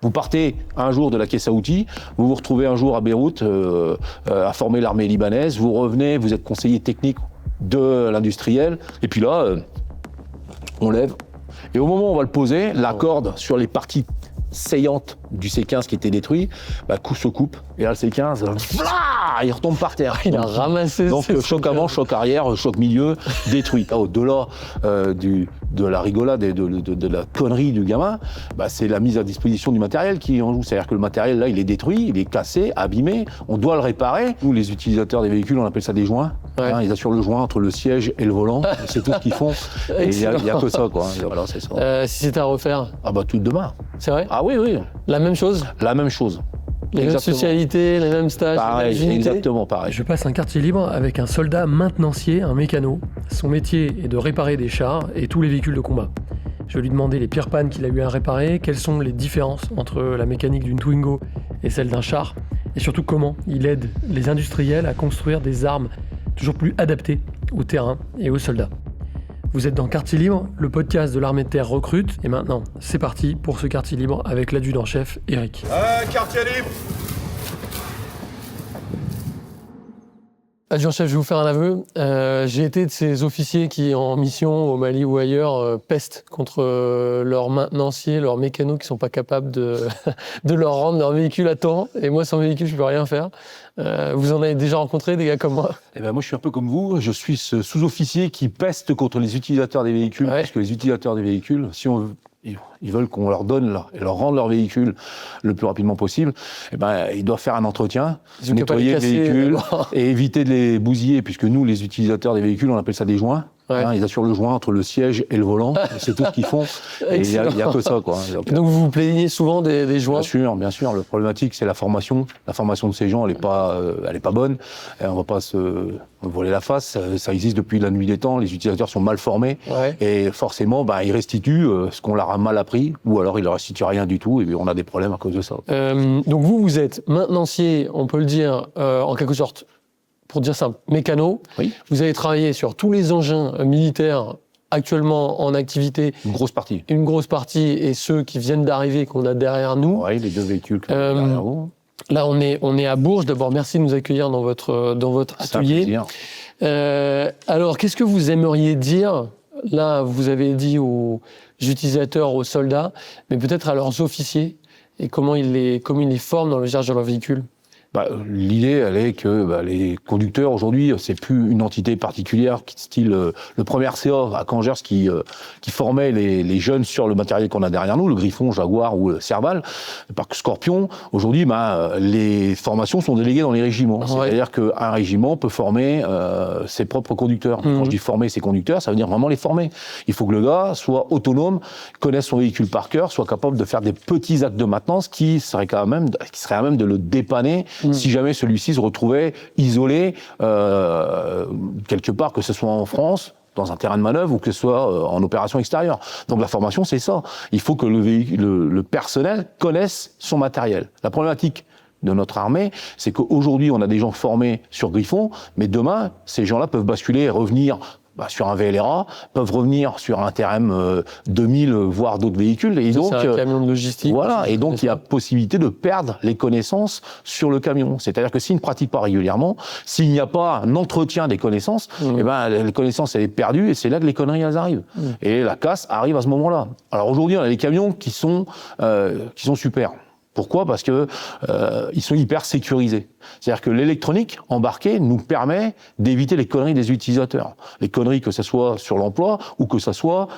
Vous partez un jour de la caisse à outils, vous vous retrouvez un jour à Beyrouth à former l'armée libanaise, vous revenez, vous êtes conseiller technique de l'industriel, et puis là, on lève. Et au moment où on va le poser, la corde sur les parties saillantes du C15 qui était détruit, se coupe. Et là, le C15, il retombe par terre. Il a ramassé. Donc, choc avant, choc arrière, choc milieu, détruit. Au-delà de la rigolade et de la connerie du gamin, c'est la mise à disposition du matériel qui en joue. C'est-à-dire que le matériel, là, il est détruit, il est cassé, abîmé, on doit le réparer. Nous, les utilisateurs des véhicules, on appelle ça des joints. Ouais. Ils assurent le joint entre le siège et le volant. C'est tout ce qu'ils font. Et il n'y a que ça, quoi. Voilà, c'est ça. Si c'était à refaire. Tout demain. C'est vrai? Ah oui. La même chose? La même chose. Les mêmes spécialités, les mêmes stages, pareil, les mêmes unités. exactement pareil. Je passe un quartier libre avec un soldat maintenancier, un mécano. Son métier est de réparer des chars et tous les véhicules de combat. Je vais lui demander les pires pannes qu'il a eu à réparer, quelles sont les différences entre la mécanique d'une Twingo et celle d'un char, et surtout comment il aide les industriels à construire des armes toujours plus adaptées au terrain et aux soldats. Vous êtes dans Quartier Libre, le podcast de l'armée de terre recrute. Et maintenant, c'est parti pour ce Quartier Libre avec l'adjudant-chef Eric. Quartier Libre. Adjudant-chef, je vais vous faire un aveu. J'ai été de ces officiers qui, en mission au Mali ou ailleurs, pestent contre leurs maintenanciers, leurs mécanos qui sont pas capables de leur rendre leur véhicule à temps. Et moi, sans véhicule, je peux rien faire. Vous en avez déjà rencontré des gars comme moi? Moi, je suis un peu comme vous. Je suis ce sous-officier qui peste contre les utilisateurs des véhicules. Ouais. Parce que les utilisateurs des véhicules, si ils veulent qu'on leur donne et leur rende leur véhicule le plus rapidement possible, ils doivent faire un entretien, nettoyer le véhicule et éviter de les bousiller, puisque nous, les utilisateurs des véhicules, on appelle ça des joints. Ouais. Ils assurent le joint entre le siège et le volant. C'est tout ce qu'ils font. Et il y a que ça, quoi. Donc vous vous plaignez souvent des joints? Bien sûr. Le problématique, c'est la formation. La formation de ces gens, elle est pas bonne. Et on va pas se voiler la face. Ça existe depuis la nuit des temps. Les utilisateurs sont mal formés. Ouais. Et forcément, ils restituent ce qu'on leur a mal appris, ou alors ils leur restituent rien du tout. Et on a des problèmes à cause de ça. Donc vous êtes maintenancier, on peut le dire, en quelque sorte, pour dire simple, mécano. Oui. Vous avez travaillé sur tous les engins militaires actuellement en activité. Une grosse partie. Une grosse partie, et ceux qui viennent d'arriver, qu'on a derrière nous. Oui, les deux véhicules que derrière vous. Là, on est à Bourges. D'abord, merci de nous accueillir dans votre atelier. Alors, qu'est-ce que vous aimeriez dire? Là, vous avez dit aux utilisateurs, aux soldats, mais peut-être à leurs officiers, et comment ils les forment dans le usage de leur véhicule. L'idée, elle est que les conducteurs, aujourd'hui, c'est plus une entité particulière, style le premier RCA à Cangers qui formait les jeunes sur le matériel qu'on a derrière nous, le Griffon, Jaguar ou le Serval, le parc Scorpion. Aujourd'hui, les formations sont déléguées dans les régiments. Ouais. C'est-à-dire qu'un régiment peut former ses propres conducteurs. Quand je dis former ses conducteurs, ça veut dire vraiment les former. Il faut que le gars soit autonome, connaisse son véhicule par cœur, soit capable de faire des petits actes de maintenance qui seraient à même de le dépanner si jamais celui-ci se retrouvait isolé quelque part, que ce soit en France, dans un terrain de manœuvre, ou que ce soit en opération extérieure. Donc la formation, c'est ça. Il faut que le personnel connaisse son matériel. La problématique de notre armée, c'est qu'aujourd'hui, on a des gens formés sur Griffon, mais demain, ces gens-là peuvent basculer et revenir sur un VLRA, peuvent revenir sur un TRM 2000, voire d'autres véhicules. Et donc, c'est un camion de logistique. Voilà, et donc il y a possibilité de perdre les connaissances sur le camion. C'est-à-dire que s'il ne pratique pas régulièrement, s'il n'y a pas un entretien des connaissances, les connaissances, elle est perdue, et c'est là que les conneries, elles arrivent. Et la casse arrive à ce moment-là. Alors aujourd'hui, on a des camions qui sont super. Pourquoi ? Parce que ils sont hyper sécurisés. C'est-à-dire que l'électronique embarquée nous permet d'éviter les conneries des utilisateurs. Les conneries, que ce soit sur l'emploi ou que ce soit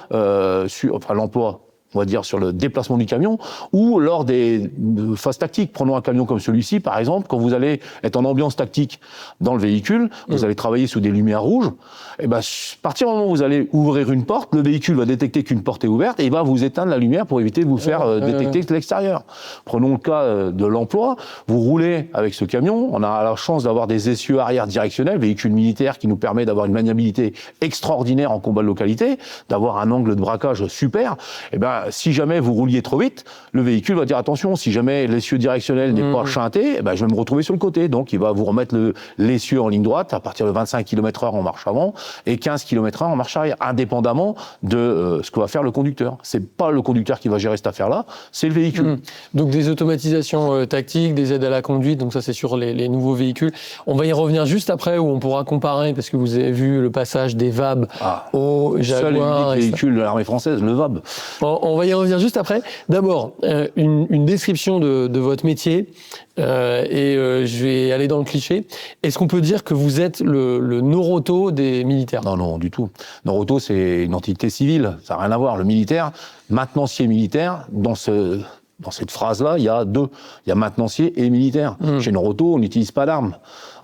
sur l'emploi, on va dire, sur le déplacement du camion, ou lors des phases tactiques. Prenons un camion comme celui-ci, par exemple, quand vous allez être en ambiance tactique dans le véhicule, vous allez travailler sous des lumières rouges, et à partir du moment où vous allez ouvrir une porte, le véhicule va détecter qu'une porte est ouverte et il va vous éteindre la lumière pour éviter de vous faire détecter de l'extérieur. Prenons le cas de l'emploi, vous roulez avec ce camion, on a la chance d'avoir des essieux arrière directionnels, véhicule militaire qui nous permet d'avoir une maniabilité extraordinaire en combat de localité, d'avoir un angle de braquage super, si jamais vous rouliez trop vite, le véhicule va dire attention, si jamais l'essieu directionnel n'est pas chanté, je vais me retrouver sur le côté. Donc il va vous remettre l'essieu en ligne droite à partir de 25 km/h en marche avant et 15 km/h en marche arrière, indépendamment de ce que va faire le conducteur. C'est pas le conducteur qui va gérer cette affaire-là, c'est le véhicule. Donc des automatisations tactiques, des aides à la conduite, donc ça c'est sur les nouveaux véhicules. On va y revenir juste après où on pourra comparer, parce que vous avez vu le passage des VAB au Jaguar. Seul véhicule de l'armée française, le VAB. On va y revenir juste après. D'abord, une description de votre métier, je vais aller dans le cliché. Est-ce qu'on peut dire que vous êtes le Noroto des militaires ? Non, du tout. Noroto, c'est une entité civile, ça n'a rien à voir. Le militaire, maintenancier militaire, dans cette phrase-là, il y a deux. Il y a maintenancier et militaire. Chez Noroto, on n'utilise pas d'armes.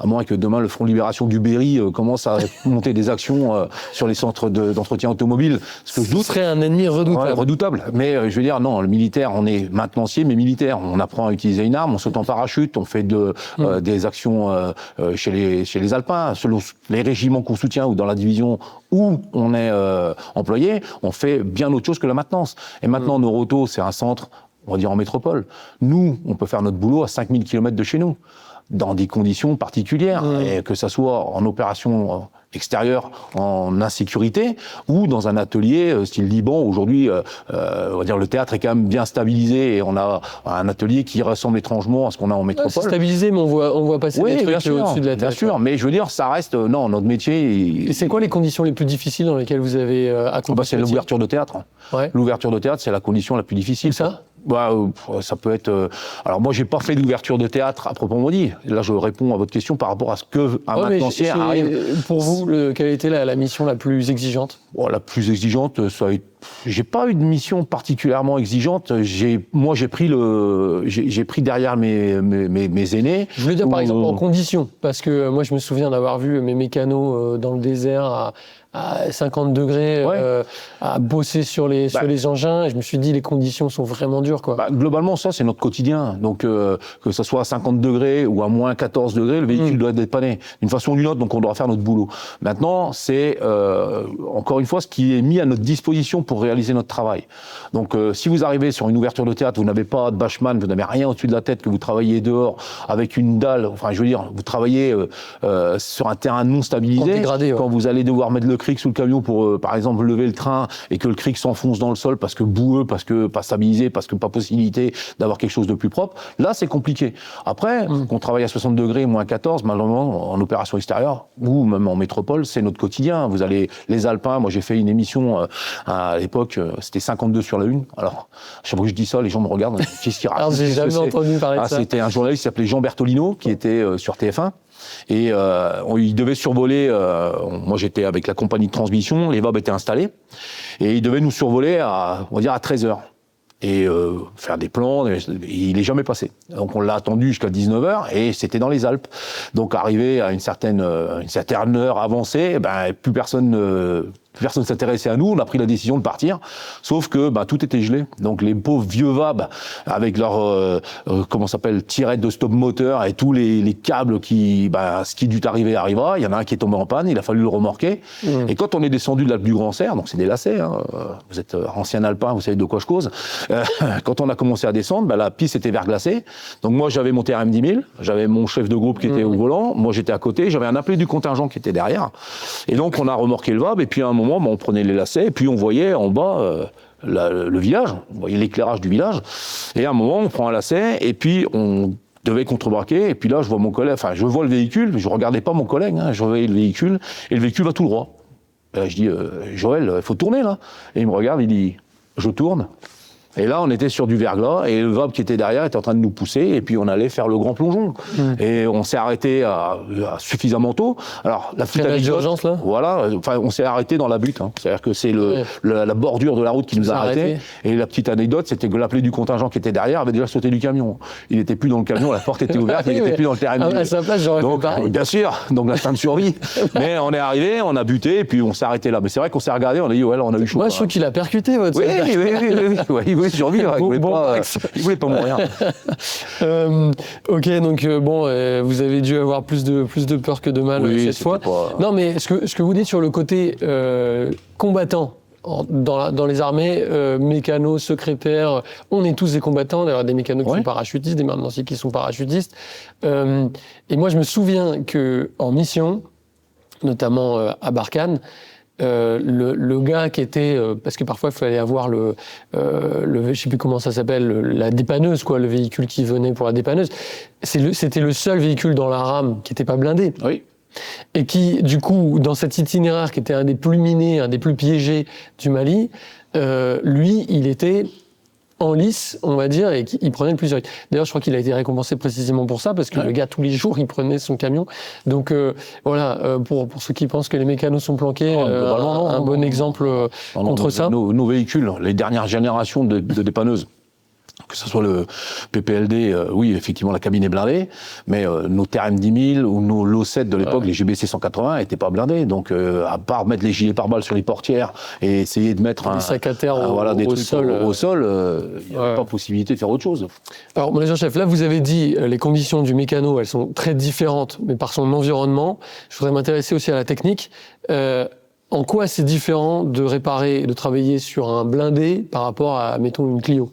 À moins que demain, le Front de Libération du Berry commence à monter des actions sur les centres d'entretien automobile. Ce serait un ennemi redoutable. Ouais, redoutable. Mais je veux dire, non, le militaire, on est maintenancier, mais militaire. On apprend à utiliser une arme, on saute en parachute, on fait des actions chez les Alpins. Selon les régiments qu'on soutient ou dans la division où on est employé, on fait bien autre chose que la maintenance. Et maintenant, Noroto, c'est un centre, on va dire en métropole. Nous, on peut faire notre boulot à 5000 km de chez nous, dans des conditions particulières, et que ça soit en opération extérieure, en insécurité, ou dans un atelier style Liban. Aujourd'hui, on va dire le théâtre est quand même bien stabilisé, et on a un atelier qui ressemble étrangement à ce qu'on a en métropole. C'est stabilisé, mais on voit passer des trucs au-dessus de la tête. Bien sûr, mais je veux dire, ça reste... Non, notre métier... Et c'est quoi les conditions les plus difficiles dans lesquelles vous avez accompli c'est l'ouverture de théâtre. Ouais. L'ouverture de théâtre, c'est la condition la plus difficile. Ça ça peut être... Alors moi, j'ai pas fait d'ouverture de théâtre à proprement dit. Là, je réponds à votre question par rapport à ce que un maintenancier arrive. Pour vous, quelle a été la mission la plus exigeante ? La plus exigeante, ça a été... J'ai pas eu de mission particulièrement exigeante. J'ai pris derrière mes aînés. Je voulais dire par exemple en conditions, parce que moi je me souviens d'avoir vu mes mécanos dans le désert à 50 degrés à bosser sur les engins, et je me suis dit les conditions sont vraiment dures, quoi. Globalement, ça c'est notre quotidien. Donc que ça soit à 50 degrés ou à moins 14 degrés, le véhicule doit être dépanné d'une façon ou d'une autre. Donc on doit faire notre boulot. Maintenant, c'est encore une fois ce qui est mis à notre disposition pour réaliser notre travail. Donc si vous arrivez sur une ouverture de théâtre, vous n'avez pas de bashman, vous n'avez rien au-dessus de la tête, que vous travaillez dehors avec une dalle, enfin je veux dire, vous travaillez sur un terrain non stabilisé, quand vous allez devoir mettre le cric sous le camion pour par exemple lever le train et que le cric s'enfonce dans le sol parce que boueux, parce que pas stabilisé, parce que pas possibilité d'avoir quelque chose de plus propre, là c'est compliqué. Après, qu'on travaille à 60 degrés, moins 14, malheureusement en opération extérieure ou même en métropole, c'est notre quotidien. Vous allez les Alpins, moi j'ai fait une émission à l'époque, c'était 52 sur la une. Alors, chaque fois que je dis ça, les gens me regardent, qu'est-ce qu'il raconte ? Alors, j'ai jamais entendu parler de ça. C'était un journaliste qui s'appelait Jean Bertolino, qui était sur TF1. Et il devait survoler, moi j'étais avec la compagnie de transmission, les VAB étaient installés, et il devait nous survoler on va dire à 13h. Et faire des plans, il n'est jamais passé. Donc on l'a attendu jusqu'à 19h, et c'était dans les Alpes. Donc arrivé à une certaine heure avancée, plus personne s'intéressait à nous, on a pris la décision de partir, sauf que tout était gelé. Donc les pauvres vieux VAB, avec leur tirette de stop moteur et tous les câbles qui, ce qui dut arriver arrivera. Il y en a un qui est tombé en panne, il a fallu le remorquer. Et quand on est descendu de l'Alpe du Grand Serre, donc c'est des lacets, vous êtes ancien alpin, vous savez de quoi je cause. Quand on a commencé à descendre, la piste était verglacée. Donc moi j'avais mon TRM 10 000, j'avais mon chef de groupe qui était au volant, moi j'étais à côté, j'avais un appelé du contingent qui était derrière. Et donc on a remorqué le VAB, et puis à un moment, on prenait les lacets, et puis on voyait en bas le village, on voyait l'éclairage du village, et à un moment on prend un lacet, et puis on devait contrebraquer, et puis là je vois mon collègue, je vois le véhicule, mais je regardais pas mon collègue, je voyais le véhicule, et le véhicule va tout droit. Et là, je dis, Joël, il faut tourner là. Et il me regarde, il dit, je tourne. Et là, on était sur du verglas, et le VAB qui était derrière était en train de nous pousser, et puis on allait faire le grand plongeon. Et on s'est arrêté à suffisamment tôt. Alors, la petite anecdote, d'urgence, là ? Voilà, on s'est arrêté dans la butte. C'est-à-dire que c'est la bordure de la route qui nous a arrêtés. Et la petite anecdote, c'était que l'appelé du contingent qui était derrière avait déjà sauté du camion. Il n'était plus dans le camion, la porte était ouverte, il n'était plus dans le terrain. À sa place, j'aurais fait pareil. Bien sûr, donc l'instinct de survie. Mais on est arrivé, on a buté, et puis on s'est arrêté là. Mais c'est vrai qu'on s'est regardé, on a dit, ouais, là, on a eu chaud. Moi, je trouve qu'il a percuté, votre Oui, il voulait survivre. Il voulait pas mourir. Ok, donc vous avez dû avoir plus de peur que de mal cette fois. Non, mais ce que vous dites sur le côté combattant, dans les armées, mécanos, secrétaires, on est tous des combattants, d'ailleurs des mécanos qui sont parachutistes, des maintenanciers qui sont parachutistes. Et moi, je me souviens qu'en mission, notamment à Barkhane, le gars qui était, parce que parfois il fallait avoir je sais plus comment ça s'appelle, la dépanneuse, quoi, le véhicule qui venait pour la dépanneuse. C'était le seul véhicule dans la rame qui n'était pas blindé. Oui. Et qui, du coup, dans cet itinéraire qui était un des plus minés, un des plus piégés du Mali, lui, il était en lice, on va dire, et il prenait le plus sérieux. D'ailleurs, je crois qu'il a été récompensé précisément pour ça, parce que le gars, tous les jours, il prenait son camion. Donc, voilà, pour ceux qui pensent que les mécanos sont planqués, un bon exemple contre ça. Nos véhicules, les dernières générations de dépanneuses, que ce soit le PPLD, oui, effectivement, la cabine est blindée, mais nos TRM 10 000 ou nos LO7 de l'époque, les GBC 180, n'étaient pas blindés. Donc, à part mettre les gilets pare-balles sur les portières et essayer de mettre des sacs à terre des au trucs sol, au sol, il n'y avait pas possibilité de faire autre chose. Alors, mon agent-chef, là, vous avez dit les conditions du mécano, elles sont très différentes, mais par son environnement. Je voudrais m'intéresser aussi à la technique. En quoi c'est différent de réparer et de travailler sur un blindé par rapport à, mettons, une Clio ?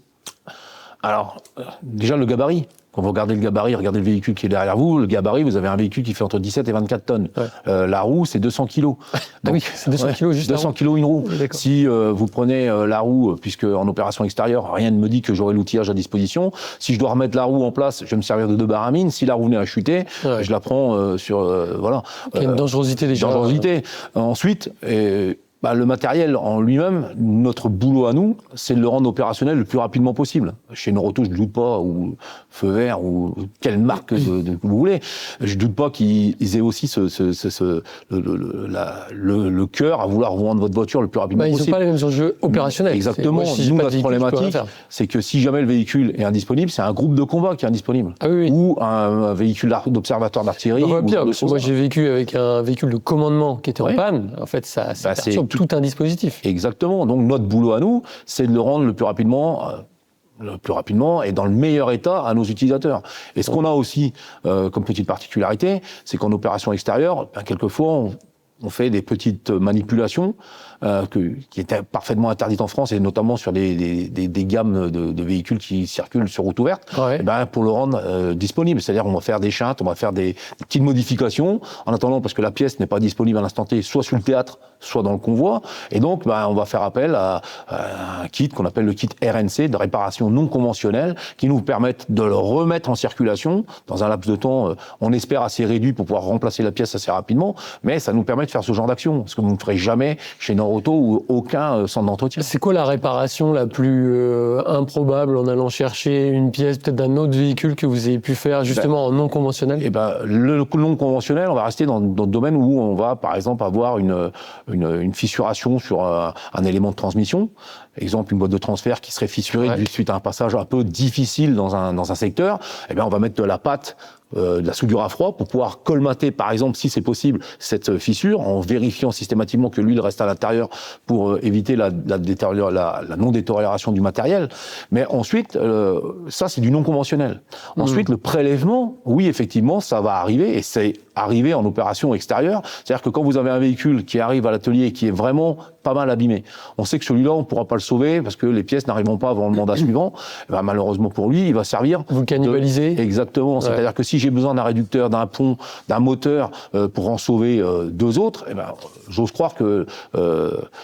Alors, déjà le gabarit. Quand vous regardez le gabarit, regardez le véhicule qui est derrière vous, le gabarit, vous avez un véhicule qui fait entre 17 et 24 tonnes. La roue, c'est 200 kilos. Donc, oui, c'est 200 kilos juste 200 kilos une roue. Oui, si vous prenez la roue, puisque en opération extérieure, rien ne me dit que j'aurai l'outillage à disposition. Si je dois remettre la roue en place, je vais me servir de 2 barres à mine. Si la roue venait à chuter, je la prends sur... voilà. Il y a une dangerosité déjà. Dangerosité. Ensuite... le matériel en lui-même, notre boulot à nous, c'est de le rendre opérationnel le plus rapidement possible. Chez Noroto, je ne doute pas, ou Feu Vert, ou quelle marque que vous voulez, je ne doute pas qu'ils aient aussi le cœur à vouloir vous rendre votre voiture le plus rapidement possible. Ils n'ont pas les mêmes enjeux opérationnels. Exactement. Nous, notre problématique, c'est que si jamais le véhicule est indisponible, c'est un groupe de combat qui est indisponible. Ah, oui. Ou un véhicule d'observateur d'artillerie. Pire, parce que moi, j'ai vécu avec un véhicule de commandement qui était en panne. En fait, ça perturbe tout un dispositif. Exactement. Donc notre boulot à nous, c'est de le rendre le plus rapidement et dans le meilleur état à nos utilisateurs. Et ce qu'on a aussi comme petite particularité, c'est qu'en opération extérieure, quelquefois on fait des petites manipulations qui étaient parfaitement interdites en France, et notamment sur des gammes de véhicules qui circulent sur route ouverte, pour le rendre disponible. C'est-à-dire on va faire des chintes, on va faire des petites modifications, en attendant, parce que la pièce n'est pas disponible à l'instant T, soit sur le théâtre, soit dans le convoi, et donc on va faire appel à un kit qu'on appelle le kit RNC, de réparation non conventionnelle, qui nous permettent de le remettre en circulation dans un laps de temps, on espère assez réduit, pour pouvoir remplacer la pièce assez rapidement, mais ça nous permet de faire ce genre d'action, ce que vous ne ferez jamais chez Noroto ou aucun centre d'entretien. C'est quoi la réparation la plus improbable en allant chercher une pièce peut-être d'un autre véhicule que vous avez pu faire justement en non conventionnel ? Le non conventionnel, on va rester dans le domaine où on va par exemple avoir une fissuration sur un élément de transmission. Exemple, une boîte de transfert qui serait fissurée suite à un passage un peu difficile dans un secteur. On va mettre de la pâte, de la soudure à froid pour pouvoir colmater, par exemple, si c'est possible, cette fissure, en vérifiant systématiquement que l'huile reste à l'intérieur pour éviter la non-détérioration du matériel. Mais ensuite, ça, c'est du non conventionnel. Ensuite, le prélèvement, oui, effectivement, ça va arriver, et c'est arrivé en opération extérieure. C'est-à-dire que quand vous avez un véhicule qui arrive à l'atelier et qui est vraiment pas mal abîmé, on sait que celui-là, on ne pourra pas le sauver parce que les pièces n'arriveront pas avant le mandat suivant. Malheureusement pour lui, il va servir... Vous cannibalisez. Exactement. Ouais. C'est-à-dire que si j'ai besoin d'un réducteur, d'un pont, d'un moteur pour en sauver 2 autres, j'ose croire que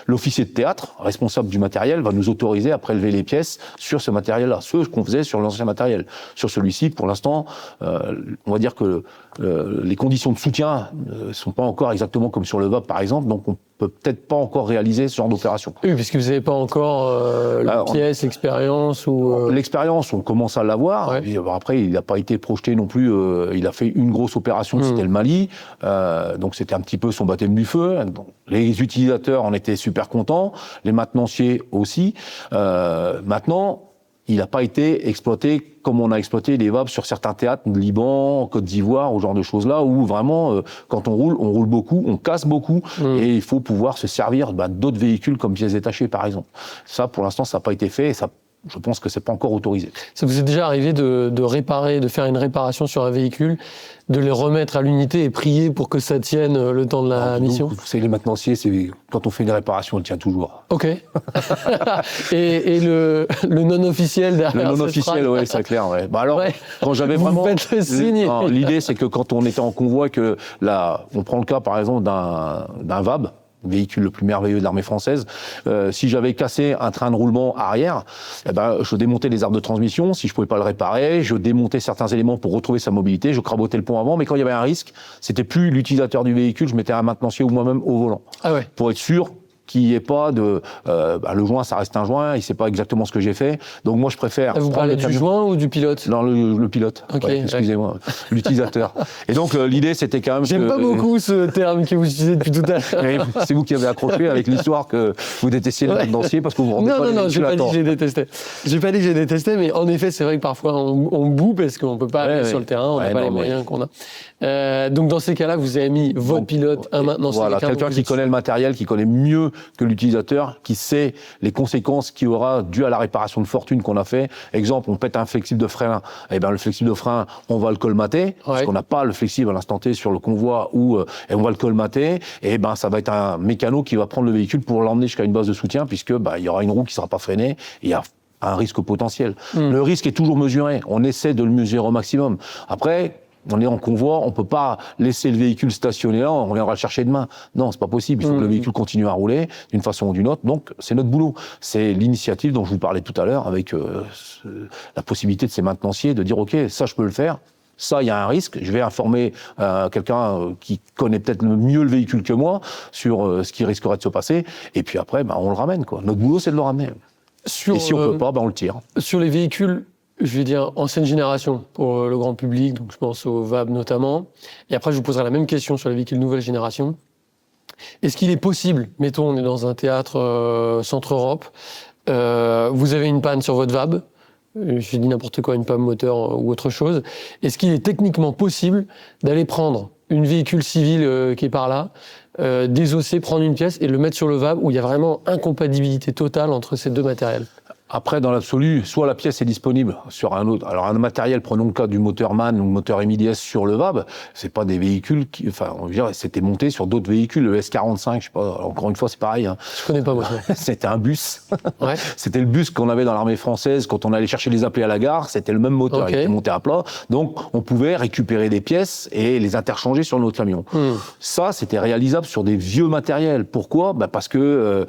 l'officier de théâtre, responsable du matériel, va nous autoriser à prélever les pièces sur ce matériel-là, ce qu'on faisait sur l'ancien matériel. Sur celui-ci, pour l'instant, on va dire que les conditions de soutien ne sont pas encore exactement comme sur le VAP, par exemple, donc on peut peut-être pas encore réaliser ce genre d'opération. Oui, puisque vous n'avez pas encore la pièce, l'expérience ou... L'expérience, on commence à l'avoir. Ouais. Et après, il n'a pas été projeté non plus. Il a fait une grosse opération, c'était le Mali. Donc c'était un petit peu son baptême du feu. Donc, les utilisateurs en étaient super contents, les maintenanciers aussi. Maintenant, il n'a pas été exploité comme on a exploité les VAP sur certains théâtres, Liban, Côte d'Ivoire, ou ce genre de choses-là, où vraiment, quand on roule beaucoup, on casse beaucoup, et il faut pouvoir se servir d'autres véhicules comme pièces détachées, par exemple. Ça, pour l'instant, ça n'a pas été fait, et ça je pense que c'est pas encore autorisé. Ça vous est déjà arrivé de réparer, de faire une réparation sur un véhicule, de les remettre à l'unité et prier pour que ça tienne le temps de la mission? C'est les maintenanciers, c'est quand on fait une réparation, elle tient toujours. Ok. et le non officiel derrière. Le non officiel, oui, c'est clair. Ouais. Bah alors, quand j'avais vous vraiment, faites le signe. L'idée, c'est que quand on était en convoi, que là, on prend le cas par exemple d'un VAB. Véhicule le plus merveilleux de l'armée française. Si j'avais cassé un train de roulement arrière, eh ben, je démontais les arbres de transmission. Si je pouvais pas le réparer, je démontais certains éléments pour retrouver sa mobilité. Je crabotais le pont avant, mais quand il y avait un risque, c'était plus l'utilisateur du véhicule, je mettais un maintenancier ou moi-même au volant. Ah ouais. Pour être sûr qu'il n'y ait pas de... le joint, ça reste un joint, il ne sait pas exactement ce que j'ai fait. Donc moi, je préfère... Là, vous parlez du joint ou du pilote? Non, le pilote. Okay, ouais, excusez-moi, l'utilisateur. Et donc, l'idée, c'était quand même... J'aime pas beaucoup ce terme que vous utilisez depuis tout à l'heure. C'est vous qui avez accroché avec l'histoire que vous détestiez le maintenancier parce que vous vous rendez pas Non, j'ai pas dit que j'ai détesté. J'ai pas dit que j'ai détesté, mais en effet, c'est vrai que parfois, on boue parce qu'on peut pas aller sur le terrain, on n'a pas les moyens qu'on a. Donc, dans ces cas-là, vous avez mis votre pilote, un maintenancier. Voilà, quelqu'un qui connaît le matériel, qui connaît mieux que l'utilisateur, qui sait les conséquences qu'il y aura dû à la réparation de fortune qu'on a fait. Exemple, on pète un flexible de frein, eh ben le flexible de frein, on va le colmater, parce qu'on n'a pas le flexible à l'instant T sur le convoi, et on va le colmater, et ben ça va être un mécano qui va prendre le véhicule pour l'emmener jusqu'à une base de soutien, puisque il y aura une roue qui sera pas freinée, et il y a un risque potentiel. Le risque est toujours mesuré, on essaie de le mesurer au maximum. Après, on est en convoi, on peut pas laisser le véhicule stationner là, on viendra le chercher demain. Non, c'est pas possible. Il faut que le véhicule continue à rouler d'une façon ou d'une autre. Donc, c'est notre boulot. C'est l'initiative dont je vous parlais tout à l'heure, avec la possibilité de ces maintenanciers de dire, OK, ça, je peux le faire. Ça, il y a un risque. Je vais informer quelqu'un qui connaît peut-être mieux le véhicule que moi sur ce qui risquerait de se passer. Et puis après, on le ramène, quoi. Notre boulot, c'est de le ramener. Et si on peut pas, on le tire. Sur les véhicules, je vais dire ancienne génération pour le grand public, donc je pense au VAB notamment. Et après, je vous poserai la même question sur les véhicules nouvelle génération. Est-ce qu'il est possible, mettons, on est dans un théâtre Centre-Europe, vous avez une panne sur votre VAB, je dis n'importe quoi, une panne moteur ou autre chose. Est-ce qu'il est techniquement possible d'aller prendre une véhicule civile qui est par là, désosser, prendre une pièce et le mettre sur le VAB où il y a vraiment incompatibilité totale entre ces deux matériels? Après, dans l'absolu, soit la pièce est disponible sur un autre. Alors, un matériel, prenons le cas du moteur MAN ou moteur MIDS sur le VAB, c'est pas des véhicules qui, enfin, on veut dire, c'était monté sur d'autres véhicules. Le S45, je sais pas, encore une fois, c'est pareil. Hein. Je connais pas, moi. C'était un bus. Ouais. C'était le bus qu'on avait dans l'armée française quand on allait chercher les appelés à la gare. C'était le même moteur. Okay. Il était monté à plat. Donc, on pouvait récupérer des pièces et les interchanger sur notre camion. Ça, c'était réalisable sur des vieux matériels. Pourquoi? Parce que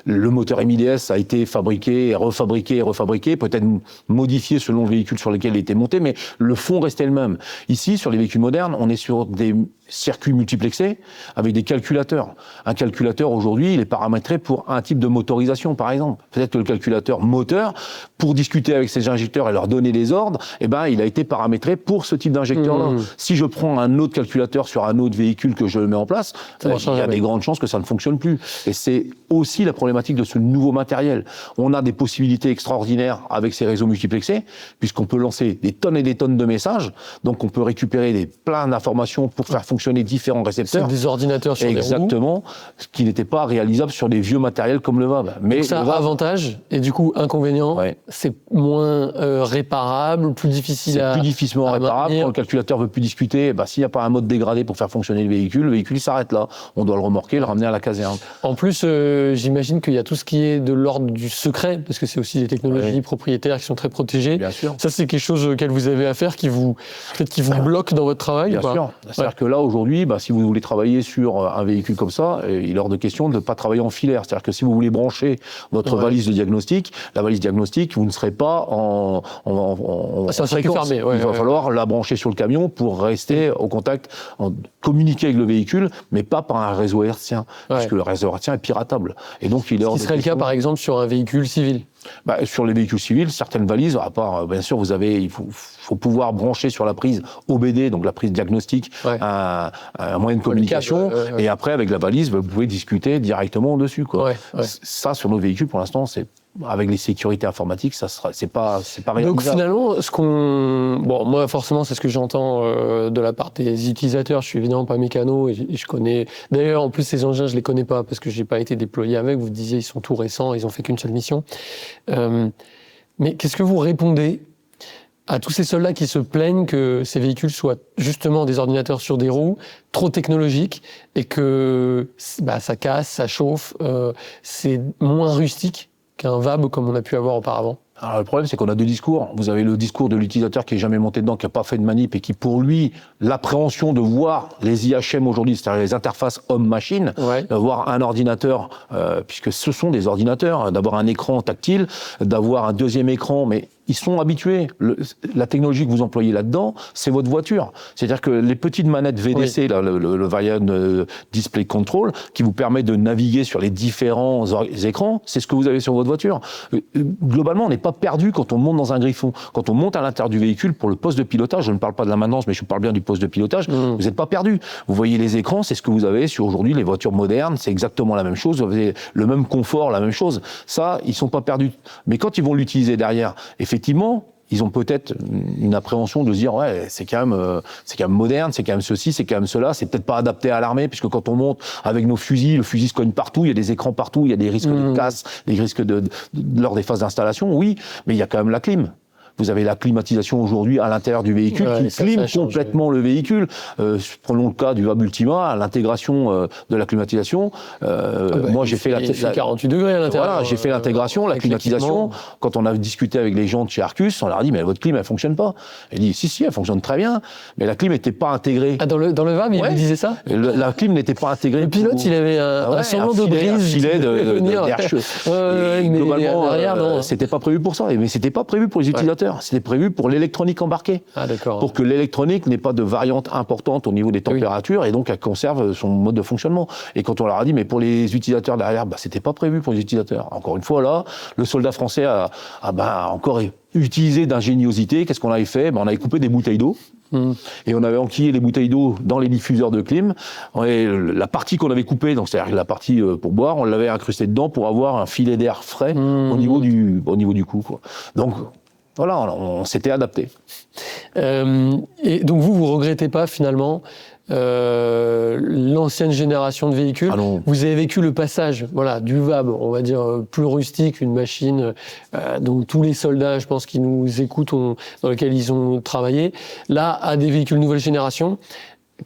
le moteur MIDS a été fabriqué, refabriqué, peut-être modifié selon le véhicule sur lequel il était monté, mais le fond restait le même. Ici, sur les véhicules modernes, on est sur des circuits multiplexés avec des calculateurs. Un calculateur, aujourd'hui, il est paramétré pour un type de motorisation, par exemple. Peut-être que le calculateur moteur, pour discuter avec ses injecteurs et leur donner des ordres, il a été paramétré pour ce type d'injecteur-là. Si je prends un autre calculateur sur un autre véhicule que je mets en place, il y a des grandes chances que ça ne fonctionne plus. Et c'est aussi la problématique de ce nouveau matériel. On a des possibilités extraordinaires avec ces réseaux multiplexés, puisqu'on peut lancer des tonnes et des tonnes de messages, donc on peut récupérer plein d'informations pour faire fonctionner différents récepteurs. C'est des ordinateurs sur exactement, des roues. Ce qui n'était pas réalisable sur des vieux matériels comme le VAB. Mais donc ça, avantage, et du coup, inconvénient, c'est moins réparable, plus difficile à... C'est plus difficilement réparable. Quand le calculateur veut plus discuter, s'il n'y a pas un mode dégradé pour faire fonctionner le véhicule il s'arrête là. On doit le remorquer, le ramener à la caserne. En plus, j'imagine qu'il y a tout ce qui est de l'ordre du secret, parce que c'est aussi des technologies propriétaires qui sont très protégées. Bien sûr. Ça, c'est quelque chose auquel vous avez affaire, qui vous bloque dans votre travail? Bien sûr. C'est-à-dire que là, aujourd'hui, si vous voulez travailler sur un véhicule comme ça, il est hors de question de ne pas travailler en filaire. C'est-à-dire que si vous voulez brancher votre valise de diagnostic, la valise diagnostic, vous ne serez pas en c'est un circuit fermé. Il va falloir la brancher sur le camion pour rester au contact, communiquer avec le véhicule, mais pas par un réseau hertzien, puisque le réseau hertzien est piratable. Et donc, il est hors de question. Ce qui serait le cas, par exemple, sur un véhicule civil? Sur les véhicules civils, certaines valises, à part, bien sûr, il faut pouvoir brancher sur la prise OBD, donc la prise diagnostique, un moyen de communication, et après, avec la valise, vous pouvez discuter directement dessus, quoi. Ça, sur nos véhicules, pour l'instant, c'est avec les sécurités informatiques, c'est pas réalisable. Donc finalement, moi forcément c'est ce que j'entends de la part des utilisateurs. Je suis évidemment pas mécano et je connais. D'ailleurs, en plus ces engins, je les connais pas parce que j'ai pas été déployé avec. Vous disiez ils sont tout récents, ils ont fait qu'une seule mission. Mais qu'est-ce que vous répondez à tous ces soldats qui se plaignent que ces véhicules soient justement des ordinateurs sur des roues, trop technologiques, et que ça casse, ça chauffe, c'est moins rustique qu'un VAB comme on a pu avoir auparavant? Alors le problème, c'est qu'on a deux discours. Vous avez le discours de l'utilisateur qui est jamais monté dedans, qui n'a pas fait de manip et qui, pour lui, l'appréhension de voir les IHM aujourd'hui, c'est-à-dire les interfaces homme-machine, voir un ordinateur, puisque ce sont des ordinateurs, d'avoir un écran tactile, d'avoir un deuxième écran, mais ils sont habitués. La technologie que vous employez là-dedans, c'est votre voiture. C'est-à-dire que les petites manettes VDC, là, le Variant Display Control, qui vous permet de naviguer sur les différents écrans, c'est ce que vous avez sur votre voiture. Globalement, on n'est pas perdu quand on monte dans un Griffon. Quand on monte à l'intérieur du véhicule pour le poste de pilotage, je ne parle pas de la maintenance, mais je parle bien du poste de pilotage, vous n'êtes pas perdu. Vous voyez les écrans, c'est ce que vous avez sur aujourd'hui les voitures modernes, c'est exactement la même chose, vous avez le même confort, la même chose. Ça, ils sont pas perdus. Mais quand ils vont l'utiliser derrière, effectivement, ils ont peut-être une appréhension de se dire c'est quand même moderne, c'est quand même ceci, c'est quand même cela, c'est peut-être pas adapté à l'armée, puisque quand on monte avec nos fusils, le fusil se cogne partout, il y a des écrans partout, il y a des risques de casse, des risques lors des phases d'installation, oui, mais il y a quand même la clim. Vous avez la climatisation aujourd'hui à l'intérieur du véhicule qui clime complètement le véhicule. Prenons le cas du VAB Ultima, l'intégration de la climatisation. Moi, j'ai fait il fait 48 degrés à l'intérieur. Voilà, j'ai fait l'intégration, la climatisation. Quand on a discuté avec les gens de chez Arcus, on leur a dit mais votre clim elle fonctionne pas. Elle dit si, elle fonctionne très bien, mais la clim n'était pas intégrée. Ah, dans le VAB, il vous disait ça? La clim n'était pas intégrée. Le pilote, il avait un semblant de brise, un filet d'air chaud. Globalement, c'était pas prévu pour ça, mais c'était pas prévu pour les utilisateurs. C'était prévu pour l'électronique embarquée. Ah, d'accord. Pour que l'électronique n'ait pas de variante importante au niveau des températures et donc elle conserve son mode de fonctionnement. Et quand on leur a dit, mais pour les utilisateurs derrière, c'était pas prévu pour les utilisateurs. Encore une fois, là, le soldat français a encore utilisé d'ingéniosité. Qu'est-ce qu'on avait fait? On avait coupé des bouteilles d'eau. Et on avait enquillé les bouteilles d'eau dans les diffuseurs de clim. Et la partie qu'on avait coupée, donc c'est-à-dire la partie pour boire, on l'avait incrustée dedans pour avoir un filet d'air frais au niveau du cou, quoi. Donc, voilà, on s'était adapté. Et donc vous regrettez pas finalement l'ancienne génération de véhicules? Ah non. Vous avez vécu le passage, du VAB, on va dire plus rustique, une machine dont tous les soldats, je pense, qui nous écoutent, dans lesquels ils ont travaillé, là à des véhicules nouvelle génération.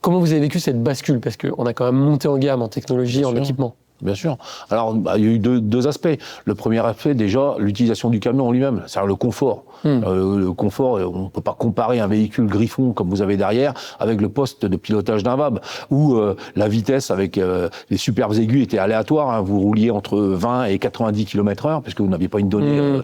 Comment vous avez vécu cette bascule? Parce qu'on a quand même monté en gamme en technologie, en équipement. Bien sûr. Alors, il y a eu deux aspects. Le premier aspect, déjà, l'utilisation du camion en lui-même, c'est-à-dire le confort. Le confort, on ne peut pas comparer un véhicule Griffon comme vous avez derrière avec le poste de pilotage d'un VAB, où la vitesse avec les superbes aiguilles était aléatoire. Hein. Vous rouliez entre 20 et 90 km/h, puisque vous n'aviez pas une donnée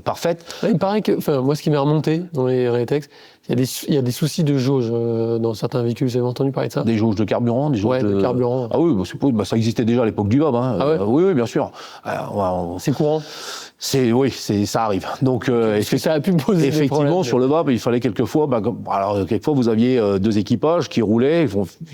parfaite. Il paraît que, moi, ce qui m'est remonté dans les rétex, il y a des soucis de jauge dans certains véhicules. Vous avez entendu parler de ça? Des jauges de carburant, des jauges de carburant. Ah oui, ça existait déjà à l'époque du VAB. Hein. Ah ouais? Oui, bien sûr. C'est courant. Ça arrive. Donc, est-ce que ça a pu poser des problèmes? Effectivement, sur le VAB, il fallait quelquefois, quelquefois, vous aviez deux équipages qui roulaient,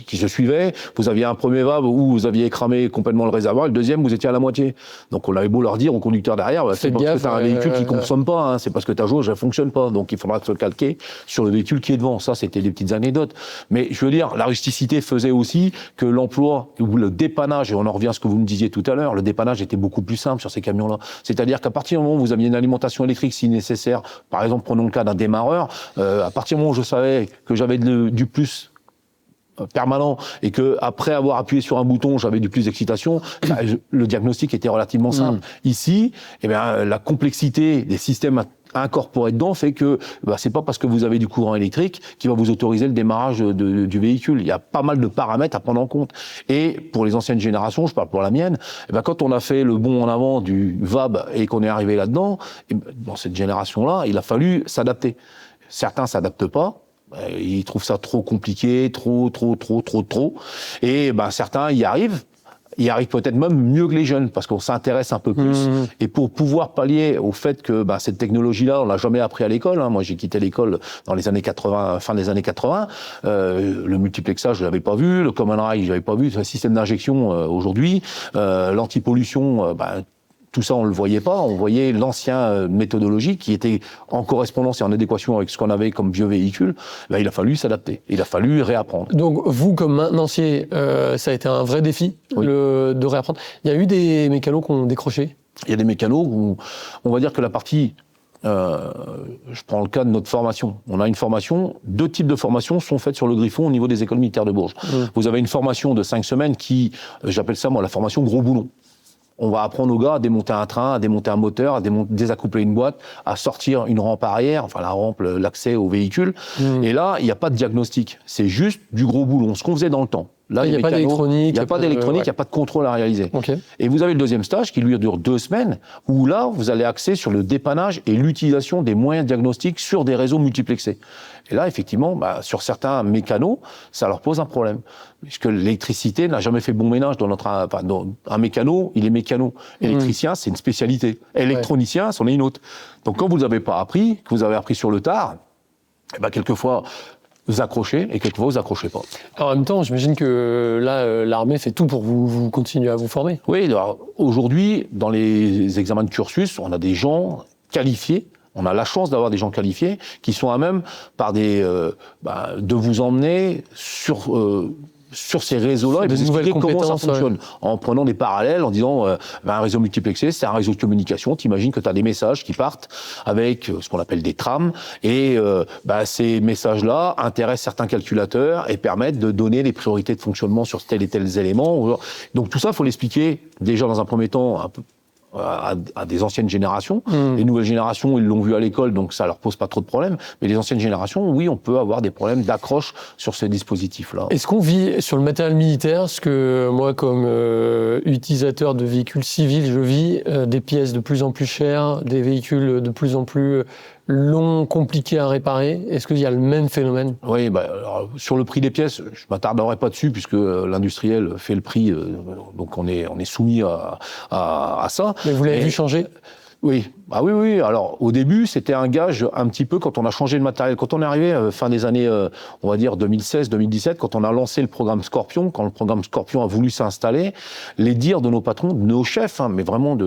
qui se suivaient. Vous aviez un premier VAB où vous aviez cramé complètement le réservoir, le deuxième, vous étiez à la moitié. Donc, on avait beau leur dire au conducteur derrière, c'est parce que t'as un véhicule qui consomme pas, hein, c'est parce que ta jauge, elle fonctionne pas. Donc, il faudra se calquer sur le véhicule qui est devant. Ça, c'était des petites anecdotes. Mais, je veux dire, la rusticité faisait aussi que l'emploi ou le dépannage, et on en revient à ce que vous me disiez tout à l'heure, le dépannage était beaucoup plus simple sur ces camions-là. C'est-à-dire qu'à partir du moment où vous aviez une alimentation électrique si nécessaire, par exemple, prenons le cas d'un démarreur, à partir du moment où je savais que j'avais du plus permanent et que après avoir appuyé sur un bouton, j'avais du plus d'excitation, le diagnostic était relativement simple. Ici, la complexité des systèmes incorporé dedans fait que c'est pas parce que vous avez du courant électrique qui va vous autoriser le démarrage du véhicule. Il y a pas mal de paramètres à prendre en compte. Et pour les anciennes générations, je parle pour la mienne, quand on a fait le bond en avant du VAB et qu'on est arrivé là-dedans, dans cette génération-là, il a fallu s'adapter. Certains s'adaptent pas. Ils trouvent ça trop compliqué, trop. Et certains y arrivent. Ils arrivent peut-être même mieux que les jeunes parce qu'on s'intéresse un peu plus. Et pour pouvoir pallier au fait que cette technologie-là, on l'a jamais appris à l'école. Hein. Moi, j'ai quitté l'école dans les années 80, fin des années 80. Le multiplexage, je l'avais pas vu. Le common rail, je l'avais pas vu. Le système d'injection aujourd'hui, l'antipollution, tout ça, on ne le voyait pas. On voyait l'ancien méthodologie qui était en correspondance et en adéquation avec ce qu'on avait comme vieux véhicule. Ben, il a fallu s'adapter. Il a fallu réapprendre. Donc, vous, comme maintenancier, ça a été un vrai défi de réapprendre. Il y a eu des mécanos qui ont décroché? Il y a des mécanos où on va dire que la partie... je prends le cas de notre formation. On a une formation, 2 types de formations sont faites sur le Griffon au niveau des écoles militaires de Bourges. Vous avez une formation de 5 semaines qui, j'appelle ça moi la formation gros boulon. On va apprendre aux gars à démonter un train, à démonter un moteur, à désaccoupler une boîte, à sortir une rampe arrière, enfin la rampe, l'accès au véhicule. Et là, il n'y a pas de diagnostic. C'est juste du gros boulon, ce qu'on faisait dans le temps. Là, il n'y a pas d'électronique. Il n'y a pas d'électronique, il n'y a pas de contrôle à réaliser. Okay. Et vous avez le deuxième stage qui lui dure 2 semaines, où là, vous allez axer sur le dépannage et l'utilisation des moyens diagnostiques sur des réseaux multiplexés. Et là, effectivement, sur certains mécanos, ça leur pose un problème. Puisque l'électricité n'a jamais fait bon ménage dans un mécano, il est mécano. Électricien, c'est une spécialité. Électronicien, c'en est une autre. Donc, quand vous n'avez pas appris, que vous avez appris sur le tard, quelquefois, vous accrochez et quelquefois, vous accrochez pas. Alors, en même temps, j'imagine que là, l'armée fait tout pour vous continuer à vous former. Oui, alors, aujourd'hui, dans les examens de cursus, on a des gens qualifiés. On a la chance d'avoir des gens qualifiés qui sont à même de vous emmener sur ces réseaux-là et vous expliquer comment ça fonctionne. En prenant des parallèles, en disant un réseau multiplexé, c'est un réseau de communication. T'imagines que tu as des messages qui partent avec ce qu'on appelle des trames et ces messages-là intéressent certains calculateurs et permettent de donner les priorités de fonctionnement sur tel et tel élément. Donc tout ça, il faut l'expliquer déjà dans un premier temps un peu à des anciennes générations. Les nouvelles générations, ils l'ont vu à l'école, donc ça leur pose pas trop de problèmes. Mais les anciennes générations, oui, on peut avoir des problèmes d'accroche sur ces dispositifs-là. Est-ce qu'on vit sur le matériel militaire, ce que moi, comme utilisateur de véhicules civils, je vis des pièces de plus en plus chères, des véhicules de plus en plus long, compliqué à réparer. Est-ce qu'il y a le même phénomène? Oui, alors, sur le prix des pièces, je m'attarderai pas dessus puisque l'industriel fait le prix, donc on est soumis à ça. Mais vous l'avez vu changer? Oui, oui. Alors au début, c'était un gage un petit peu quand on a changé le matériel. Quand on est arrivé fin des années, on va dire 2016-2017, quand on a lancé le programme Scorpion, quand le programme Scorpion a voulu s'installer, les dires de nos patrons, de nos chefs, mais vraiment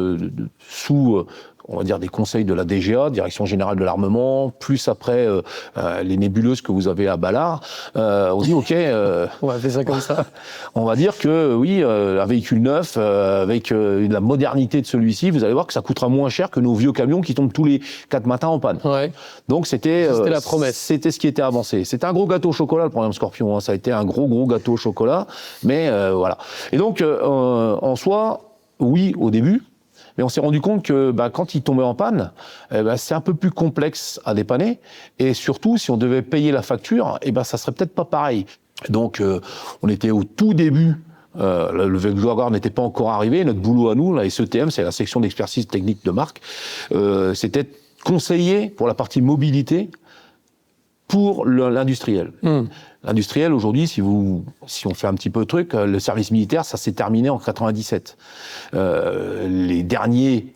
sous on va dire des conseils de la DGA, Direction Générale de l'Armement, plus après les nébuleuses que vous avez à Ballard, on dit ok, on va faire ça comme ça. On va dire que oui, un véhicule neuf avec la modernité de celui-ci, vous allez voir que ça coûtera moins cher que nos vieux camions qui tombent tous les 4 matins en panne. Ouais. Donc c'était la promesse. C'était ce qui était avancé. C'était un gros gâteau au chocolat le programme Scorpion. Hein. Ça a été un gros gâteau au chocolat, mais voilà. Et donc en soi, oui au début. Mais on s'est rendu compte que quand il tombait en panne, c'est un peu plus complexe à dépanner. Et surtout, si on devait payer la facture, ça serait peut-être pas pareil. Donc, on était au tout début. Le véhicule Jaguar n'était pas encore arrivé. Notre boulot à nous, la SETM, c'est la section d'expertise technique de marque, c'était conseiller pour la partie mobilité pour l'industriel. L'industriel, aujourd'hui, si on fait un petit peu de truc, le service militaire, ça s'est terminé en 97. Les derniers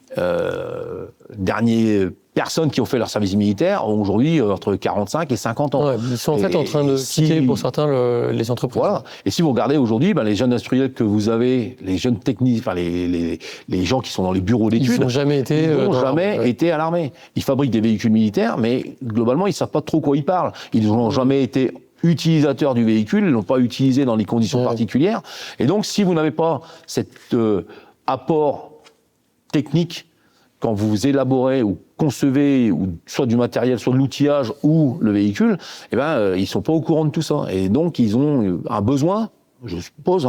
personnes qui ont fait leur service militaire ont aujourd'hui entre 45 et 50 ans. Ouais, ils sont en fait en train de quitter pour certains les entreprises. Voilà. Et si vous regardez aujourd'hui, les jeunes industriels que vous avez, les jeunes techniques, les gens qui sont dans les bureaux d'études, ils n'ont jamais été à l'armée. Ils fabriquent des véhicules militaires, mais globalement, ils savent pas trop quoi ils parlent. Ils n'ont jamais été utilisateurs du véhicule, ils l'ont pas utilisé dans les conditions particulières. Et donc, si vous n'avez pas cet apport technique quand vous élaborez ou concevez ou soit du matériel, soit de l'outillage ou le véhicule, ils sont pas au courant de tout ça. Et donc, ils ont un besoin, je suppose,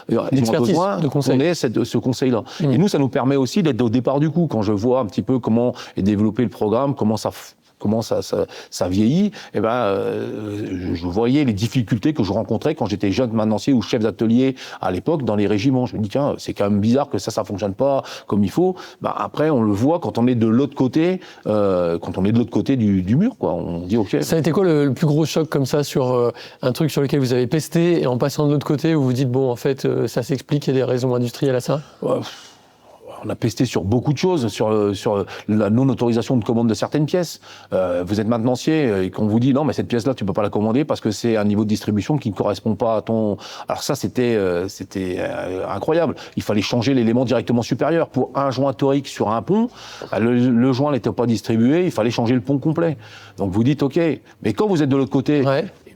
ils ont un besoin de conseil. qu'on ait ce conseil-là. Et nous, ça nous permet aussi d'être au départ du coup. Quand je vois un petit peu comment est développé le programme, comment ça vieillit, je voyais les difficultés que je rencontrais quand j'étais jeune maintenancier ou chef d'atelier à l'époque dans les régiments. Je me dis, tiens, c'est quand même bizarre que ça fonctionne pas comme il faut. Après, on le voit quand on est de l'autre côté, du mur, quoi. On dit, ok. Ça a été quoi le plus gros choc comme ça sur un truc sur lequel vous avez pesté et en passant de l'autre côté, vous vous dites, bon, en fait, ça s'explique, il y a des raisons industrielles à ça? on a pesté sur beaucoup de choses, sur la non-autorisation de commande de certaines pièces. Vous êtes maintenancier et qu'on vous dit non, mais cette pièce-là, tu peux pas la commander parce que c'est un niveau de distribution qui ne correspond pas à ton. Alors ça, c'était incroyable. Il fallait changer l'élément directement supérieur. Pour un joint torique sur un pont, le joint n'était pas distribué, il fallait changer le pont complet. Donc vous dites ok, mais quand vous êtes de l'autre côté,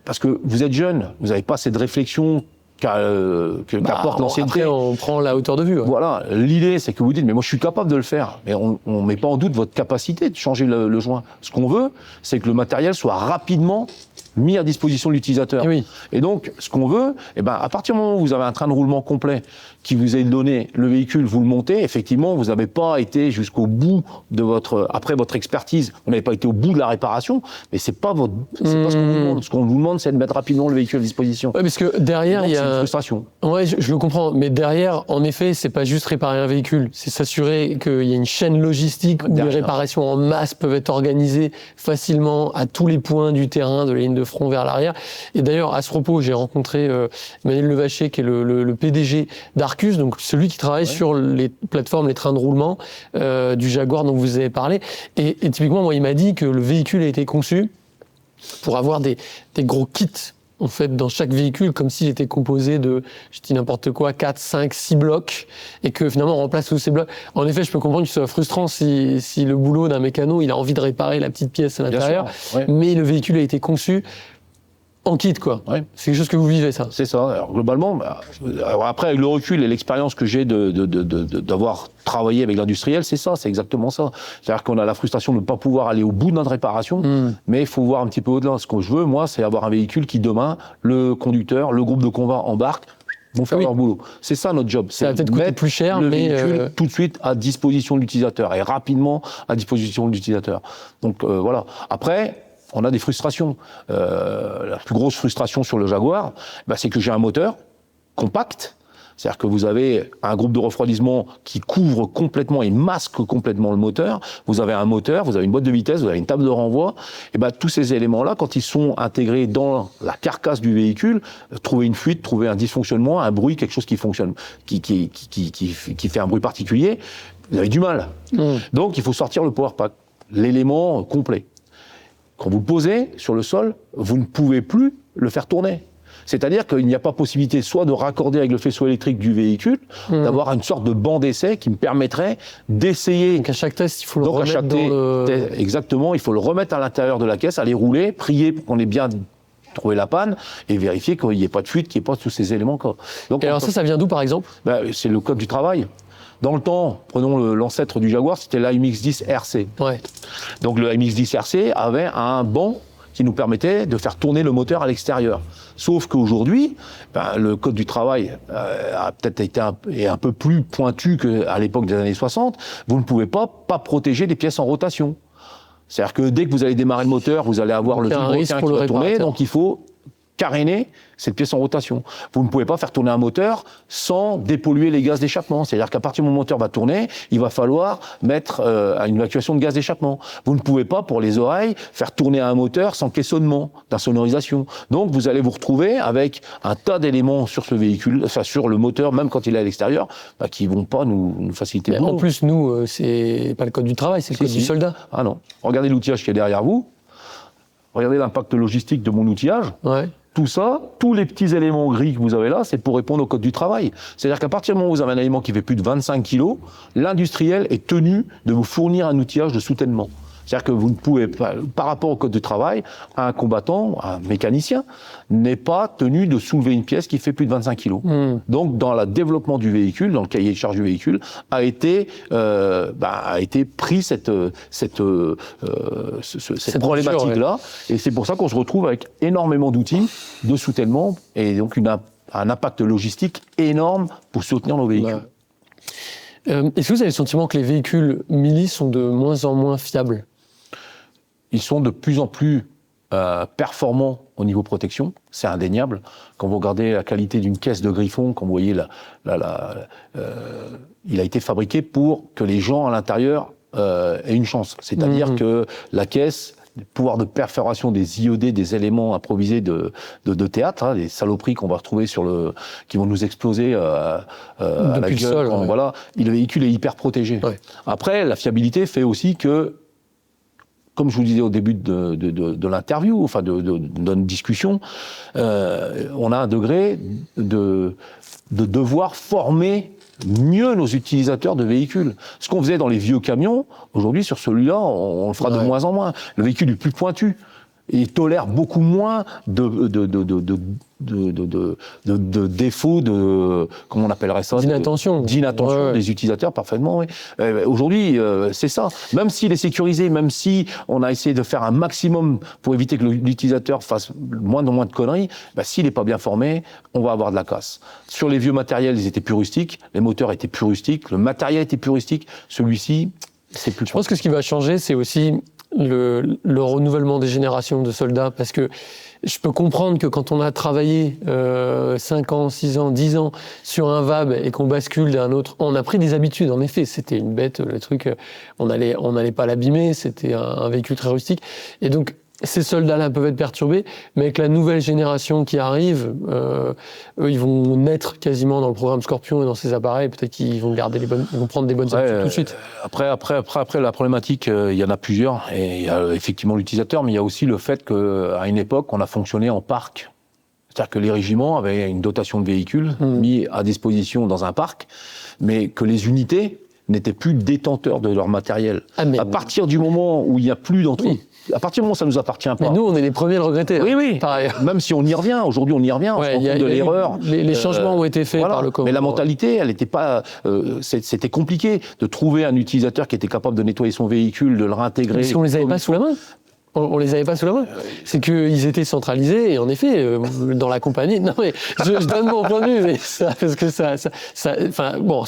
parce que vous êtes jeune, vous n'avez pas cette réflexion qu'apporte l'ancienneté. Après, on prend la hauteur de vue. Voilà, l'idée, c'est que vous dites, mais moi, je suis capable de le faire. Mais on ne met pas en doute votre capacité de changer le joint. Ce qu'on veut, c'est que le matériel soit rapidement mis à disposition de l'utilisateur. Et donc, ce qu'on veut, à partir du moment où vous avez un train de roulement complet qui vous est donné, le véhicule, vous le montez, effectivement, vous n'avez pas été jusqu'au bout de après votre expertise, vous n'avez pas été au bout de la réparation, mais c'est pas pas ce qu'on vous demande. Ce qu'on vous demande, c'est de mettre rapidement le véhicule à disposition. Ouais, parce que derrière, il y a une frustration. Ouais, je le comprends, mais derrière, en effet, c'est pas juste réparer un véhicule, c'est s'assurer qu'il y a une chaîne logistique où les réparations en masse peuvent être organisées facilement à tous les points du terrain, de la ligne de front vers l'arrière. Et d'ailleurs, à ce propos, j'ai rencontré Emmanuel Levaché, qui est le PDG d'Arcus, donc celui qui travaille sur les plateformes, les trains de roulement du Jaguar dont vous avez parlé. Et typiquement, moi, il m'a dit que le véhicule a été conçu pour avoir des gros kits, en fait, dans chaque véhicule, comme s'il était composé de, je dis n'importe quoi, 4, 5, 6 blocs, et que finalement, on remplace tous ces blocs. En effet, je peux comprendre que ce soit frustrant si le boulot d'un mécano, il a envie de réparer la petite pièce à l'intérieur, mais le véhicule a été conçu en kit, quoi. C'est quelque chose que vous vivez, ça. C'est ça. Alors, globalement, après, avec le recul et l'expérience que j'ai d'avoir travaillé avec l'industriel, c'est ça, c'est exactement ça. C'est-à-dire qu'on a la frustration de ne pas pouvoir aller au bout de notre réparation, mais il faut voir un petit peu au-delà. Ce que je veux, moi, c'est avoir un véhicule qui, demain, le conducteur, le groupe de combat embarque, vont faire leur boulot. C'est ça notre job. Ça va peut-être coûter plus cher, le véhicule tout de suite à disposition de l'utilisateur et rapidement à disposition de l'utilisateur. Donc voilà. Après, on a des frustrations. La plus grosse frustration sur le Jaguar, c'est que j'ai un moteur compact. C'est-à-dire que vous avez un groupe de refroidissement qui couvre complètement et masque complètement le moteur. Vous avez un moteur, vous avez une boîte de vitesse, vous avez une table de renvoi. Et tous ces éléments-là, quand ils sont intégrés dans la carcasse du véhicule, trouver une fuite, trouver un dysfonctionnement, un bruit, quelque chose qui fonctionne, qui fait un bruit particulier, vous avez du mal. Donc il faut sortir le power pack, l'élément complet. Quand vous le posez sur le sol, vous ne pouvez plus le faire tourner. C'est-à-dire qu'il n'y a pas possibilité soit de raccorder avec le faisceau électrique du véhicule, d'avoir une sorte de banc d'essai qui me permettrait d'essayer. Donc à chaque test, il faut le remettre dans le... Exactement, il faut le remettre à l'intérieur de la caisse, aller rouler, prier pour qu'on ait bien trouvé la panne et vérifier qu'il n'y ait pas de fuite, qu'il n'y ait pas tous ces éléments. Donc, et alors ça vient d'où par exemple ? C'est le code du travail. Dans le temps, prenons l'ancêtre du Jaguar, c'était l'AMX-10 RC. Donc le AMX-10 RC avait un banc qui nous permettait de faire tourner le moteur à l'extérieur. Sauf qu'aujourd'hui, le code du travail a peut-être été un peu plus pointu qu'à l'époque des années 60. Vous ne pouvez pas protéger des pièces en rotation. C'est-à-dire que dès que vous allez démarrer le moteur, vous allez avoir le vibrotiens qui va tourner, donc il faut caréner cette pièce en rotation. Vous ne pouvez pas faire tourner un moteur sans dépolluer les gaz d'échappement. C'est-à-dire qu'à partir du moment où le moteur va tourner, il va falloir mettre une évacuation de gaz d'échappement. Vous ne pouvez pas, pour les oreilles, faire tourner un moteur sans caissonnement, d'insonorisation. Donc vous allez vous retrouver avec un tas d'éléments sur ce véhicule, enfin sur le moteur, même quand il est à l'extérieur, qui vont pas nous faciliter le boulot. En plus, nous, c'est pas le code du travail, c'est le code du soldat. Ah non. Regardez l'outillage qui est derrière vous. Regardez l'impact logistique de mon outillage. Tout ça, tous les petits éléments gris que vous avez là, c'est pour répondre au code du travail. C'est-à-dire qu'à partir du moment où vous avez un élément qui fait plus de 25 kg, l'industriel est tenu de vous fournir un outillage de soutènement. C'est-à-dire que vous ne pouvez pas, par rapport au code du travail, un combattant, un mécanicien, n'est pas tenu de soulever une pièce qui fait plus de 25 kg. Donc, dans le développement du véhicule, dans le cahier de charge du véhicule, a été pris cette problématique-là. Et c'est pour ça qu'on se retrouve avec énormément d'outils de soutènement et donc un impact logistique énorme pour soutenir nos véhicules. Est-ce que vous avez le sentiment que les véhicules Mili sont de moins en moins fiables ? Ils sont de plus en plus performants au niveau protection, c'est indéniable. Quand vous regardez la qualité d'une caisse de Griffon, quand vous voyez il a été fabriqué pour que les gens à l'intérieur aient une chance. C'est-à-dire que la caisse pouvoir de perforation des IED, des éléments improvisés de théâtre, hein, des saloperies qu'on va retrouver qui vont nous exploser à la gueule. Sol, ouais. Voilà, le véhicule est hyper protégé. Ouais. Après, la fiabilité fait aussi que, comme je vous disais au début de l'interview, enfin de notre discussion, on a un degré de devoir former mieux nos utilisateurs de véhicules. Ce qu'on faisait dans les vieux camions, aujourd'hui sur celui-là, on le fera de moins en moins. Le véhicule est plus pointu. Il tolère beaucoup moins de défauts, comment on appellerait ça, d'inattention des utilisateurs, parfaitement. Oui. Aujourd'hui, c'est ça. Même s'il est sécurisé, même si on a essayé de faire un maximum pour éviter que l'utilisateur fasse moins en moins de conneries, s'il n'est pas bien formé, on va avoir de la casse. Sur les vieux matériels, ils étaient plus rustiques, les moteurs étaient plus rustiques, le matériel était plus rustique. Celui-ci, c'est plus. Je pense que ce qui va changer, c'est aussi le renouvellement des générations de soldats, parce que je peux comprendre que quand on a travaillé 5 ans, 6 ans, 10 ans sur un VAB et qu'on bascule d'un autre, on a pris des habitudes. En effet, c'était une bête, le truc, on n'allait pas l'abîmer, c'était un véhicule très rustique. Et donc, ces soldats-là peuvent être perturbés, mais avec la nouvelle génération qui arrive, eux, ils vont naître quasiment dans le programme Scorpion et dans ces appareils. Peut-être qu'ils vont ils vont prendre des bonnes habitudes tout de suite. Après, la problématique, il y en a plusieurs. Et il y a effectivement l'utilisateur, mais il y a aussi le fait qu'à une époque, on a fonctionné en parc. C'est-à-dire que les régiments avaient une dotation de véhicules mis à disposition dans un parc, mais que les unités n'étaient plus détenteurs de leur matériel. À partir du moment où il n'y a plus à partir du moment où ça ne nous appartient pas. Mais nous, on est les premiers à le regretter. Oui. Pareil. Même si on y revient, aujourd'hui on y revient, on se rend compte de l'erreur. Les changements ont été faits par le commandant. Mais la mentalité, elle n'était pas. C'était compliqué de trouver un utilisateur qui était capable de nettoyer son véhicule, de le réintégrer. Parce qu'on les avait pas sous la main. On les avait pas sous la main. C'est qu'ils étaient centralisés, et en effet, dans la compagnie. Non, mais je donne mon point de vue, mais parce que ça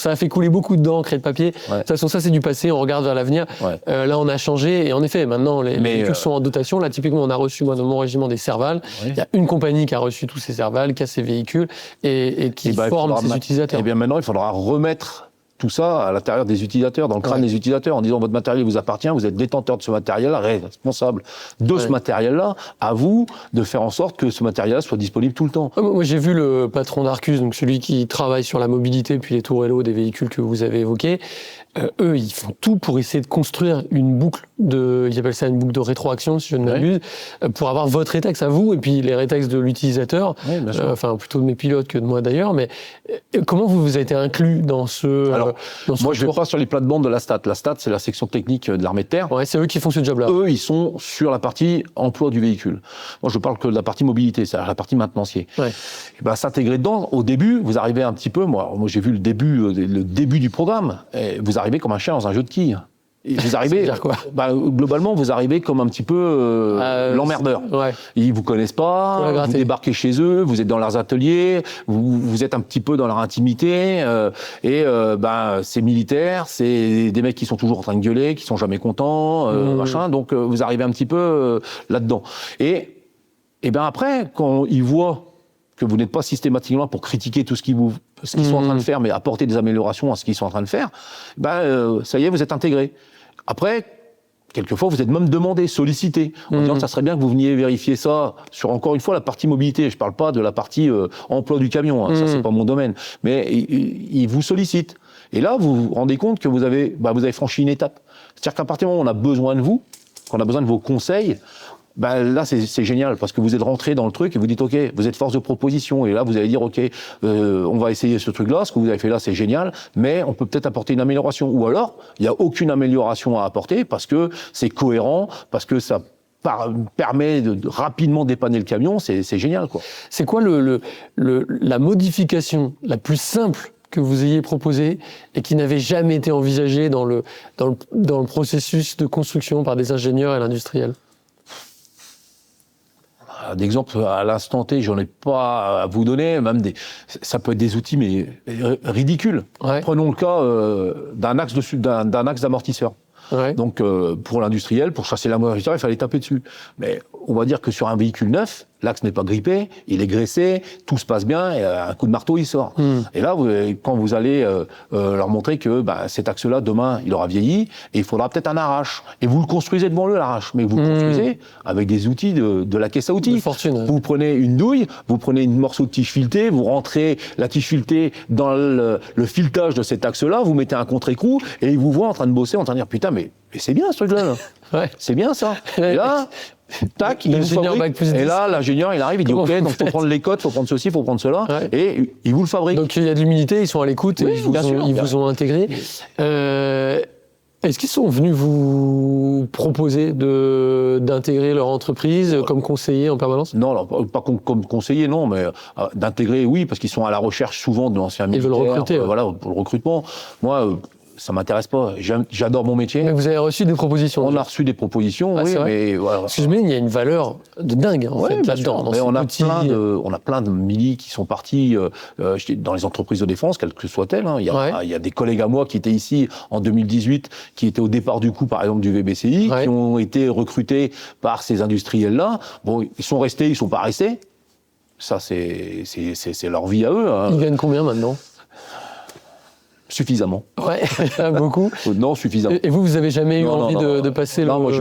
a fait couler beaucoup d'encre et de papier. Ouais. De toute façon, ça, c'est du passé, on regarde vers l'avenir. Ouais. Là, on a changé, et en effet, maintenant, les véhicules sont en dotation. Là, typiquement, on a reçu, moi, dans mon régiment, des Serval. Il y a une compagnie qui a reçu tous ces Serval, qui a ces véhicules, et qui forme ces utilisateurs. Et bien maintenant, il faudra remettre tout ça à l'intérieur des utilisateurs, dans le crâne des utilisateurs, en disant votre matériel vous appartient, vous êtes détenteur de ce matériel-là, responsable de ce matériel-là, à vous de faire en sorte que ce matériel-là soit disponible tout le temps. Moi j'ai vu le patron d'Arcus, donc celui qui travaille sur la mobilité puis les tourellos des véhicules que vous avez évoqués. Eux, ils font tout pour essayer de construire une boucle ils appellent ça une boucle de rétroaction, si je ne m'abuse, pour avoir votre rétex à vous et puis les rétex de l'utilisateur, enfin plutôt de mes pilotes que de moi d'ailleurs. Mais comment vous avez été inclus dans ce moi, je ne vais pas sur les plates-bandes de la STAT. La STAT, c'est la section technique de l'armée de terre. Ouais, c'est eux qui font ce job-là. Eux, ils sont sur la partie emploi du véhicule. Moi, je parle que de la partie mobilité, c'est-à-dire la partie maintenancier. Ouais. Et s'intégrer dedans, au début, vous arrivez un petit peu. Moi j'ai vu le début du programme. Et vous arrivez comme un chien dans un jeu de quilles. Et vous arrivez, globalement, vous arrivez comme un petit peu l'emmerdeur. Ouais. Ils vous connaissent pas, vous débarquez chez eux, vous êtes dans leurs ateliers, vous êtes un petit peu dans leur intimité, c'est militaire, c'est des mecs qui sont toujours en train de gueuler, qui sont jamais contents, machin. Donc vous arrivez un petit peu là-dedans. Et après, quand ils voient que vous n'êtes pas systématiquement pour critiquer tout ce qu'ils sont en train de faire, mais apporter des améliorations à ce qu'ils sont en train de faire, ça y est, vous êtes intégrés. Après, quelquefois, vous êtes même demandé, sollicité, en disant que ça serait bien que vous veniez vérifier ça sur, encore une fois, la partie mobilité. Je parle pas de la partie emploi du camion, ça c'est pas mon domaine. Mais ils vous sollicitent. Et là, vous vous rendez compte que vous avez franchi une étape. C'est-à-dire qu'à partir du moment où on a besoin de vous, qu'on a besoin de vos conseils, là, c'est génial, parce que vous êtes rentré dans le truc et vous dites, OK, vous êtes force de proposition. Et là, vous allez dire, OK, on va essayer ce truc-là, ce que vous avez fait là, c'est génial, mais on peut peut-être apporter une amélioration. Ou alors, il n'y a aucune amélioration à apporter parce que c'est cohérent, parce que ça permet de rapidement dépanner le camion, c'est génial, quoi. C'est quoi la modification la plus simple que vous ayez proposée et qui n'avait jamais été envisagée dans le processus de construction par des ingénieurs et l'industriel? D'exemple, à l'instant T, j'en ai pas à vous donner, ça peut être des outils, mais ridicules. Ouais. Prenons le cas d'un axe d'amortisseur. Ouais. Donc, pour l'industriel, pour chasser l'amortisseur, il fallait taper dessus. Mais on va dire que sur un véhicule neuf, l'axe n'est pas grippé, il est graissé, tout se passe bien, et un coup de marteau, il sort. Et là, quand vous allez leur montrer que cet axe-là, demain, il aura vieilli, et il faudra peut-être un arrache. Et vous le construisez devant eux, l'arrache. Mais vous le construisez avec des outils de la caisse à outils. De fortune. Vous prenez une douille, vous prenez une morceau de tige filetée, vous rentrez la tige filetée dans le filetage de cet axe-là, vous mettez un contre-écrou, et ils vous voient en train de bosser, en train de dire, putain, mais c'est bien ce truc-là. Là. Ouais. C'est bien ça. Et là, tac, il vous fabrique. Et là, l'ingénieur, il arrive, il dit, OK, donc il faut prendre les codes, il faut prendre ceci, il faut prendre cela. Ouais. Et il vous le fabrique. Donc il y a de l'humilité, ils sont à l'écoute, oui, et ils vous ont intégré. Est-ce qu'ils sont venus vous proposer d'intégrer leur entreprise comme conseiller en permanence? Non, alors, pas comme conseiller, non, mais d'intégrer, oui, parce qu'ils sont à la recherche souvent de l'ancien militaire. Ils veulent recruter. Voilà, pour le recrutement. Moi, ça m'intéresse pas. J'adore mon métier. Mais vous avez reçu des propositions? On a reçu des propositions, oui, mais voilà. Parce que je me dis, il y a une valeur de dingue en fait là-dedans. Mais on a plein de milis qui sont partis dans les entreprises de défense, quelles que soient-elles. Hein. Il y a des collègues à moi qui étaient ici en 2018, qui étaient au départ du coup, par exemple, du VBCI, qui ont été recrutés par ces industriels-là. Bon, ils sont restés, ils sont pas restés. Ça, c'est leur vie à eux. Hein. Ils gagnent combien maintenant? Suffisamment. Ouais, beaucoup. Non, suffisamment. Et vous avez jamais eu envie de passer non, moi,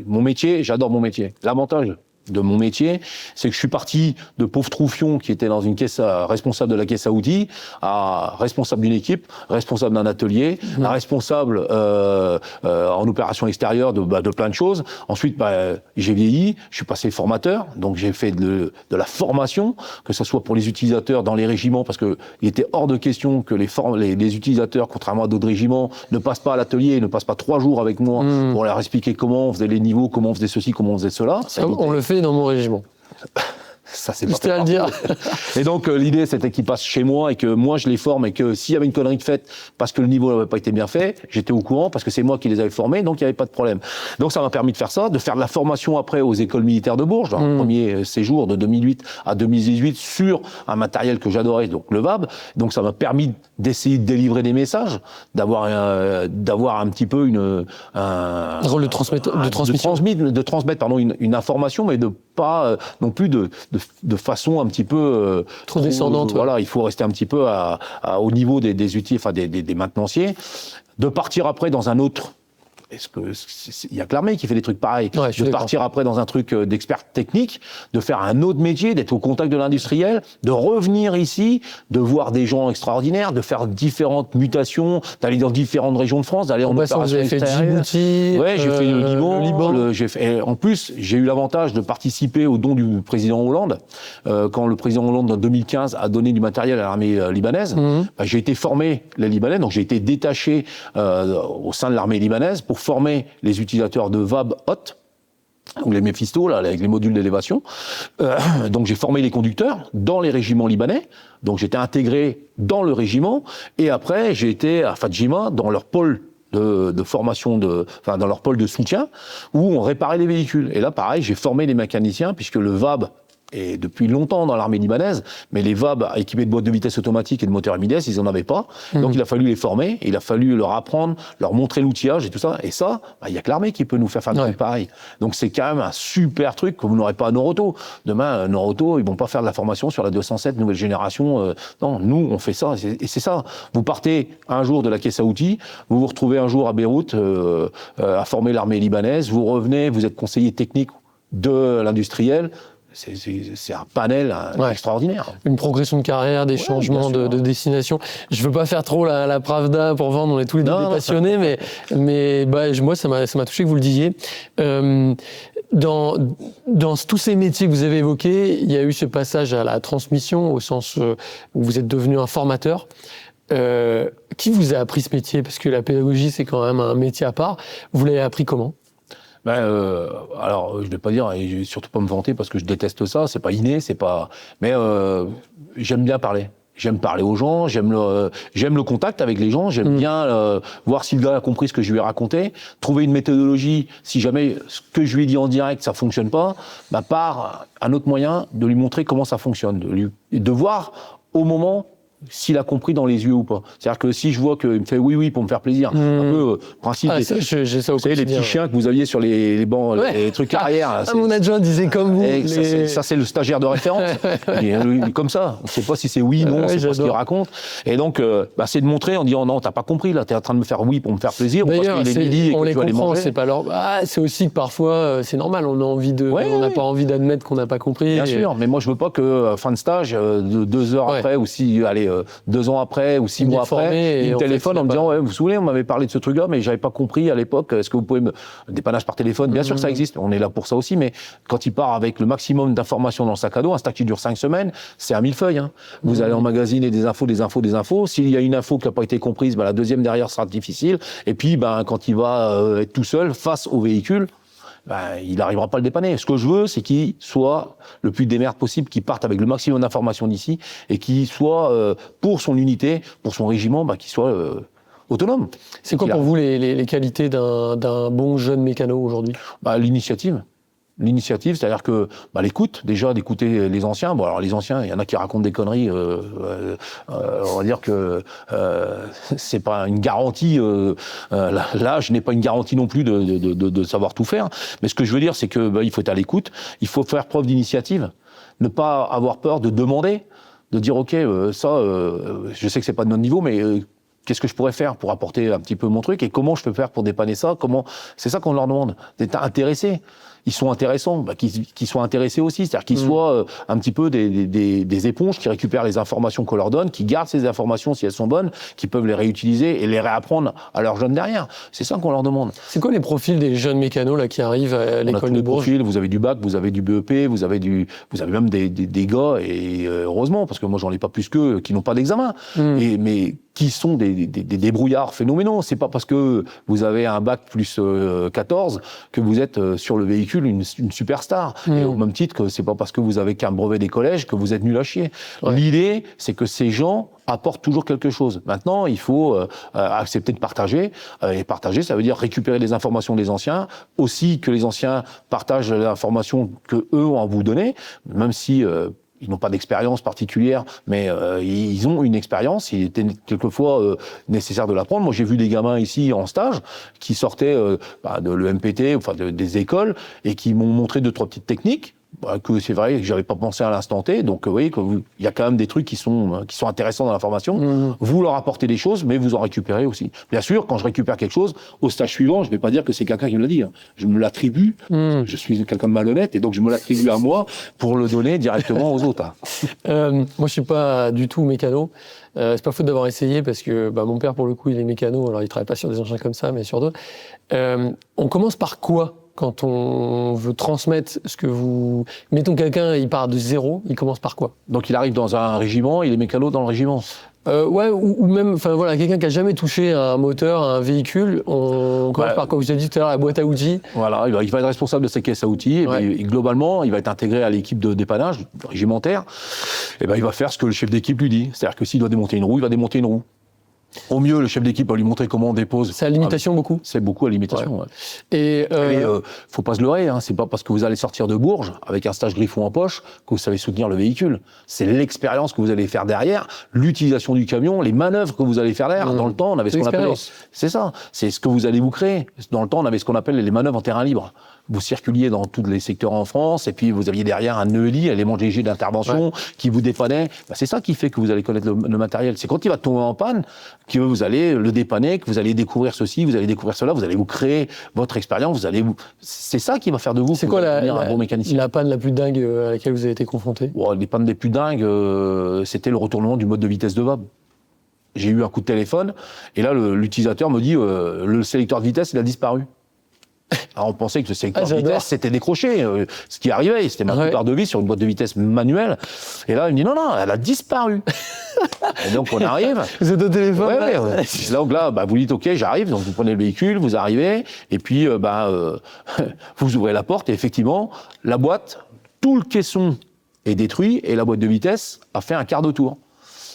mon métier, j'adore mon métier. L'avantage de mon métier, c'est que je suis parti de pauvre troufion qui était dans une caisse responsable de la caisse à outils à responsable d'une équipe, responsable d'un atelier, à responsable en opération extérieure de plein de choses. Ensuite, j'ai vieilli, je suis passé formateur, donc j'ai fait de la formation, que ce soit pour les utilisateurs dans les régiments, parce que il était hors de question que les utilisateurs, contrairement à d'autres régiments, ne passent pas à l'atelier, ne passent pas 3 jours avec moi pour leur expliquer comment on faisait les niveaux, comment on faisait ceci, comment on faisait cela. On le fait dans mon régiment. Ça, c'est pas C'était à le dire. Et donc, l'idée, c'était qu'ils passent chez moi et que moi, je les forme et que s'il y avait une connerie de faite parce que le niveau n'avait pas été bien fait, j'étais au courant parce que c'est moi qui les avais formés, donc il n'y avait pas de problème. Donc, ça m'a permis de faire ça, de faire de la formation après aux écoles militaires de Bourges, dans le premier séjour de 2008 à 2018 sur un matériel que j'adorais, donc le VAB. Donc, ça m'a permis d'essayer de délivrer des messages, d'avoir un petit peu un rôle de transmettre une information, mais de pas non plus de façon un petit peu trop descendante. Voilà, il faut rester un petit peu au niveau des outils, enfin des maintenanciers, de partir après dans un autre. Est-ce que il y a que l'armée qui fait des trucs pareils, de partir après dans un truc d'expert technique, de faire un autre métier, d'être au contact de l'industriel, de revenir ici, de voir des gens extraordinaires, de faire différentes mutations, d'aller dans différentes régions de France, d'aller en opération extérieure. Ouais, j'ai fait le Liban. En plus, j'ai eu l'avantage de participer au don du président Hollande. Quand le président Hollande en 2015 a donné du matériel à l'armée libanaise, j'ai été formé les Libanais, donc j'ai été détaché au sein de l'armée libanaise pour former les utilisateurs de VAB hot, ou les Mephisto, là, avec les modules d'élévation. Donc j'ai formé les conducteurs dans les régiments libanais, donc j'étais intégré dans le régiment, et après j'ai été à Fadjima, dans leur pôle de formation, dans leur pôle de soutien, où on réparait les véhicules. Et là, pareil, j'ai formé les mécaniciens, puisque le VAB est depuis longtemps dans l'armée libanaise, mais les VAB équipés de boîtes de vitesse automatique et de moteurs Mides, ils en avaient pas. Donc il a fallu les former, il a fallu leur apprendre, leur montrer l'outillage et tout ça. Et ça, il y a que l'armée qui peut nous faire des trucs pareils. Donc c'est quand même un super truc que vous n'aurez pas à Noroto. Demain, Noroto, ils vont pas faire de la formation sur la 207 nouvelle génération. Non, nous, on fait ça. Et c'est ça. Vous partez un jour de la caisse à outils, vous vous retrouvez un jour à Beyrouth à former l'armée libanaise, vous revenez, vous êtes conseiller technique de l'industriel. C'est un panel extraordinaire. Une progression de carrière, des changements de destination. Je veux pas faire trop la Pravda pour vendre, on est tous les deux des passionnés, mais moi ça m'a touché que vous le disiez. Dans tous ces métiers que vous avez évoqués, il y a eu ce passage à la transmission au sens où vous êtes devenu un formateur. Qui vous a appris ce métier? Parce que la pédagogie, c'est quand même un métier à part. Vous l'avez appris comment? Alors, je vais pas dire, et je vais surtout pas me vanter parce que je déteste ça, c'est pas inné, mais j'aime bien parler. J'aime parler aux gens, j'aime le contact avec les gens, j'aime bien voir si le gars a compris ce que je lui ai raconté, trouver une méthodologie, si jamais ce que je lui ai dit en direct ça fonctionne pas, par un autre moyen de lui montrer comment ça fonctionne, de voir au moment s'il a compris dans les yeux ou pas. C'est-à-dire que si je vois qu'il me fait oui pour me faire plaisir, un peu principe. Ah, j'ai ça au quotidien. Les petits chiens que vous aviez sur les bancs, les trucs arrière. Mon adjoint disait comme vous. Ça, c'est le stagiaire de référence. Il est comme ça. On ne sait pas si c'est oui, non, c'est pas ce qu'il raconte. Et donc, c'est de montrer en disant non, t'as pas compris, là, t'es en train de me faire oui pour me faire plaisir. D'ailleurs, parce qu'il est midi et que on les tu vas aller comprend, manger. c'est pas leur. C'est aussi que parfois, c'est normal, on n'a pas envie d'admettre qu'on n'a pas compris. Bien sûr, mais moi je veux pas que fin de stage, 2 heures après, ou 2 ans après, ou 6 mois après, il me téléphone en me disant vous vous souvenez, on m'avait parlé de ce truc-là, mais j'avais pas compris à l'époque. Est-ce que vous pouvez me dépannage par téléphone? Bien sûr, ça existe. On est là pour ça aussi, mais quand il part avec le maximum d'informations dans le sac à dos, un stage qui dure 5 semaines, c'est à 1000 feuilles. Hein. Vous allez emmagasiner des infos. S'il y a une info qui n'a pas été comprise, la deuxième derrière sera difficile. Et puis, quand il va être tout seul face au véhicule, il n'arrivera pas à le dépanner. Ce que je veux, c'est qu'il soit le plus démerde possible, qu'il parte avec le maximum d'informations d'ici et qu'il soit, pour son unité, pour son régiment, qu'il soit autonome. C'est quoi pour vous les qualités d'un bon jeune mécano aujourd'hui? L'initiative. L'initiative, c'est-à-dire que l'écoute, déjà d'écouter les anciens. Bon, alors les anciens, il y en a qui racontent des conneries. On va dire que c'est pas une garantie. L'âge n'est pas une garantie non plus de savoir tout faire. Mais ce que je veux dire, c'est que il faut être à l'écoute. Il faut faire preuve d'initiative, ne pas avoir peur de demander, de dire ok, je sais que c'est pas de notre niveau, mais qu'est-ce que je pourrais faire pour apporter un petit peu mon truc et comment je peux faire pour dépanner ça? C'est ça qu'on leur demande, d'être intéressés. Ils sont intéressants, qu'ils soient intéressés aussi, c'est-à-dire qu'ils soient un petit peu des éponges qui récupèrent les informations qu'on leur donne, qui gardent ces informations si elles sont bonnes, qui peuvent les réutiliser et les réapprendre à leurs jeunes derrière. C'est ça qu'on leur demande. C'est quoi les profils des jeunes mécanos là qui arrivent à l'école de Bourges? Vous avez du bac, vous avez du BEP, vous avez même des gars, et heureusement, parce que moi j'en ai pas plus qu'eux, qui n'ont pas d'examen, mais qui sont des débrouillards phénoménaux. C'est pas parce que vous avez un bac plus 14 que vous êtes sur le véhicule une superstar. Et au même titre que c'est pas parce que vous avez qu'un brevet des collèges que vous êtes nul à chier. L'idée, c'est que ces gens apportent toujours quelque chose. Maintenant, il faut accepter de partager. Et partager, ça veut dire récupérer les informations des anciens, aussi que les anciens partagent l'information que eux ont à vous donner, même si ils n'ont pas d'expérience particulière, mais ils ont une expérience. Il était quelquefois nécessaire de l'apprendre. Moi, j'ai vu des gamins ici en stage qui sortaient de l'EMPT, enfin des écoles, et qui m'ont montré 2-3 petites techniques. Que c'est vrai que j'avais pas pensé à l'instant T, donc vous voyez qu'il y a quand même des trucs qui sont intéressants dans la formation. Vous leur apportez des choses, mais vous en récupérez aussi. Bien sûr, quand je récupère quelque chose, au stage suivant, je vais pas dire que c'est quelqu'un qui me l'a dit. Hein. Je me l'attribue. Je suis quelqu'un de malhonnête et donc je me l'attribue à moi pour le donner directement aux autres. Moi, je suis pas du tout mécano. C'est pas faute d'avoir essayé parce que mon père, pour le coup, il est mécano. Alors, il travaille pas sur des engins comme ça, mais sur d'autres. On commence par quoi? Quand on veut transmettre ce que vous... Mettons quelqu'un, il part de zéro, il commence par quoi? Donc il arrive dans un régiment, il est mécano dans le régiment. Ou même, quelqu'un qui a jamais touché à un moteur, à un véhicule, on commence par quoi? Vous avez dit tout à l'heure, la boîte à outils. Voilà, il va être responsable de sa caisse à outils, et globalement, il va être intégré à l'équipe de dépannage régimentaire, et il va faire ce que le chef d'équipe lui dit. C'est-à-dire que s'il doit démonter une roue, il va démonter une roue. Au mieux, le chef d'équipe va lui montrer comment on dépose. C'est à l'imitation beaucoup. C'est beaucoup à l'imitation. Ouais. Et faut pas se leurrer. Hein. C'est pas parce que vous allez sortir de Bourges avec un stage griffon en poche que vous savez soutenir le véhicule. C'est l'expérience que vous allez faire derrière, l'utilisation du camion, les manœuvres que vous allez faire derrière. Dans le temps, on avait ce qu'on appelait. C'est ça. C'est ce que vous allez vous créer. Dans le temps, on avait ce qu'on appelle les manœuvres en terrain libre. Vous circuliez dans tous les secteurs en France, et puis vous aviez derrière un ELI, élément léger d'intervention, qui vous dépannait. C'est ça qui fait que vous allez connaître le matériel. C'est quand il va tomber en panne que vous allez le dépanner, que vous allez découvrir ceci, vous allez découvrir cela, vous allez vous créer votre expérience, c'est ça qui va faire de vous. C'est quoi un bon mécanicien. La panne la plus dingue à laquelle vous avez été confronté? Les pannes les plus dingues, c'était le retournement du mode de vitesse de VAB. J'ai eu un coup de téléphone, et là, l'utilisateur me dit, le sélecteur de vitesse, il a disparu. Alors on pensait que le sélecteur de vitesse s'était décroché, ce qui arrivait, c'était ma plupart de vie sur une boîte de vitesse manuelle. Et là, il me dit non, elle a disparu. Et donc on arrive. Vous êtes au téléphone. Donc là, vous dites ok, j'arrive. Donc vous prenez le véhicule, vous arrivez, et puis vous ouvrez la porte et effectivement, la boîte, tout le caisson est détruit et la boîte de vitesse a fait un quart de tour.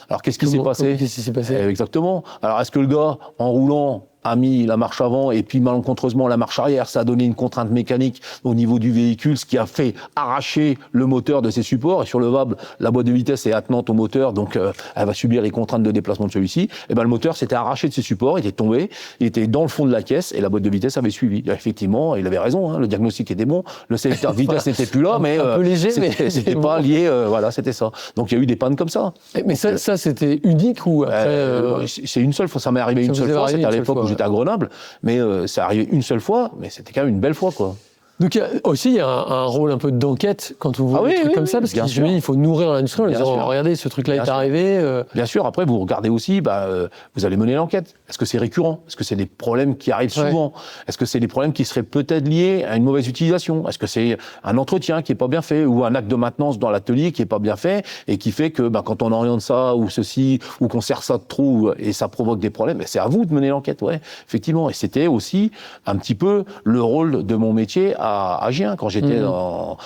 Alors qu'est-ce qui s'est passé? Qu'est-ce qui s'est passé? Exactement. Alors est-ce que le gars, en roulant, a mis la marche avant et puis malencontreusement la marche arrière, ça a donné une contrainte mécanique au niveau du véhicule, ce qui a fait arracher le moteur de ses supports. Et sur le VAB, la boîte de vitesse est attenante au moteur, donc elle va subir les contraintes de déplacement de celui-ci. Et ben le moteur s'était arraché de ses supports, il était tombé, il était dans le fond de la caisse et la boîte de vitesse avait suivi. Et effectivement, il avait raison, hein, le diagnostic était bon, le sélecteur de vitesse n'était plus là, mais un peu léger, c'était pas lié, voilà, c'était ça. Donc il y a eu des pannes comme ça. Mais ça c'était unique ou après c'est une seule fois, ça m'est arrivé une seule fois, c'était à l'époque où j'étais à Grenoble, mais c'est arrivé une seule fois, mais c'était quand même une belle fois, quoi. Donc il y a un rôle un peu d'enquête quand vous voyez des trucs comme ça, parce qu'il faut nourrir l'industrie en disant regardez, ce truc-là est arrivé. Bien sûr, après vous regardez aussi, vous allez mener l'enquête. Est-ce que c'est récurrent? Est-ce que c'est des problèmes qui arrivent souvent? Est-ce que c'est des problèmes qui seraient peut-être liés à une mauvaise utilisation? Est-ce que c'est un entretien qui est pas bien fait ou un acte de maintenance dans l'atelier qui est pas bien fait et qui fait que quand on oriente ça ou ceci ou qu'on serre ça de trop et ça provoque des problèmes, c'est à vous de mener l'enquête, effectivement. Et c'était aussi un petit peu le rôle de mon métier à Gien, quand j'étais en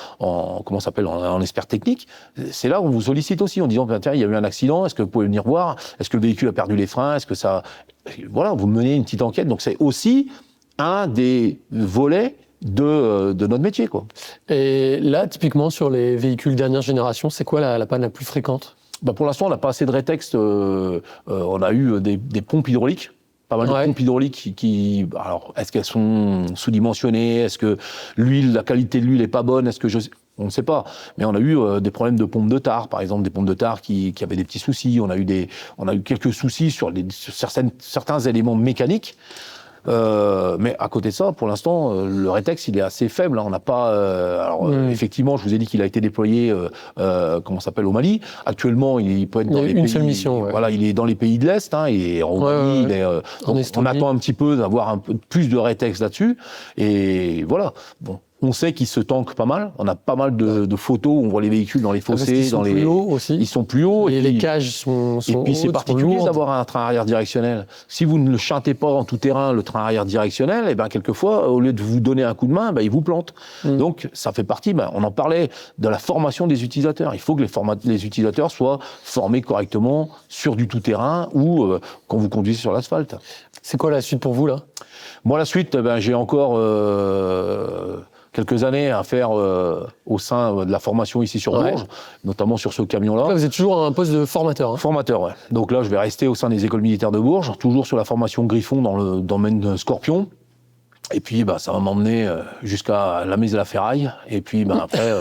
expert technique. C'est là où on vous sollicite aussi en disant tiens, il y a eu un accident, est-ce que vous pouvez venir voir, est-ce que le véhicule a perdu les freins, est-ce que ça, voilà, vous menez une petite enquête. Donc c'est aussi un des volets de notre métier, quoi. Et là, typiquement sur les véhicules dernière génération, c'est quoi la panne la plus fréquente? Pour l'instant, on n'a pas assez de rétexte. On a eu des pompes hydrauliques. Pas mal de pompes hydrauliques alors, est-ce qu'elles sont sous-dimensionnées? Est-ce que la qualité de l'huile est pas bonne? On ne sait pas. Mais on a eu des problèmes de pompes de tare, par exemple, des pompes de tare qui avaient des petits soucis. On a eu quelques soucis sur certains éléments mécaniques. Mais à côté de ça, pour l'instant, le rétex, il est assez faible. On n'a pas. Effectivement, je vous ai dit qu'il a été déployé, au Mali. Actuellement, il peut être dans les pays. Seule mission. Voilà, il est dans les pays de l'Est. Et en Roumanie, on attend un petit peu d'avoir un peu plus de rétex là-dessus. Et voilà. Bon. On sait qu'ils se tankent pas mal. On a pas mal de photos où on voit les véhicules dans les fossés. Ils sont plus hauts aussi. Ils sont plus hauts. Et les cages sont et puis c'est particulier lourdes. d'avoir un train arrière directionnel. Si vous ne le chantez pas en tout terrain, le train arrière directionnel, quelquefois, au lieu de vous donner un coup de main, il vous plante. Donc ça fait partie, on en parlait, de la formation des utilisateurs. Il faut que les utilisateurs soient formés correctement sur du tout-terrain ou quand vous conduisez sur l'asphalte. C'est quoi la suite pour vous, là? Moi, la suite, j'ai encore quelques années à faire au sein de la formation ici sur Bourges, notamment sur ce camion-là. Là, vous êtes toujours un poste de formateur. Hein. Formateur, ouais. Donc là, je vais rester au sein des écoles militaires de Bourges, toujours sur la formation Griffon dans le domaine Scorpion. Et puis, ça va m'emmener jusqu'à la mise à la ferraille. Et puis, après,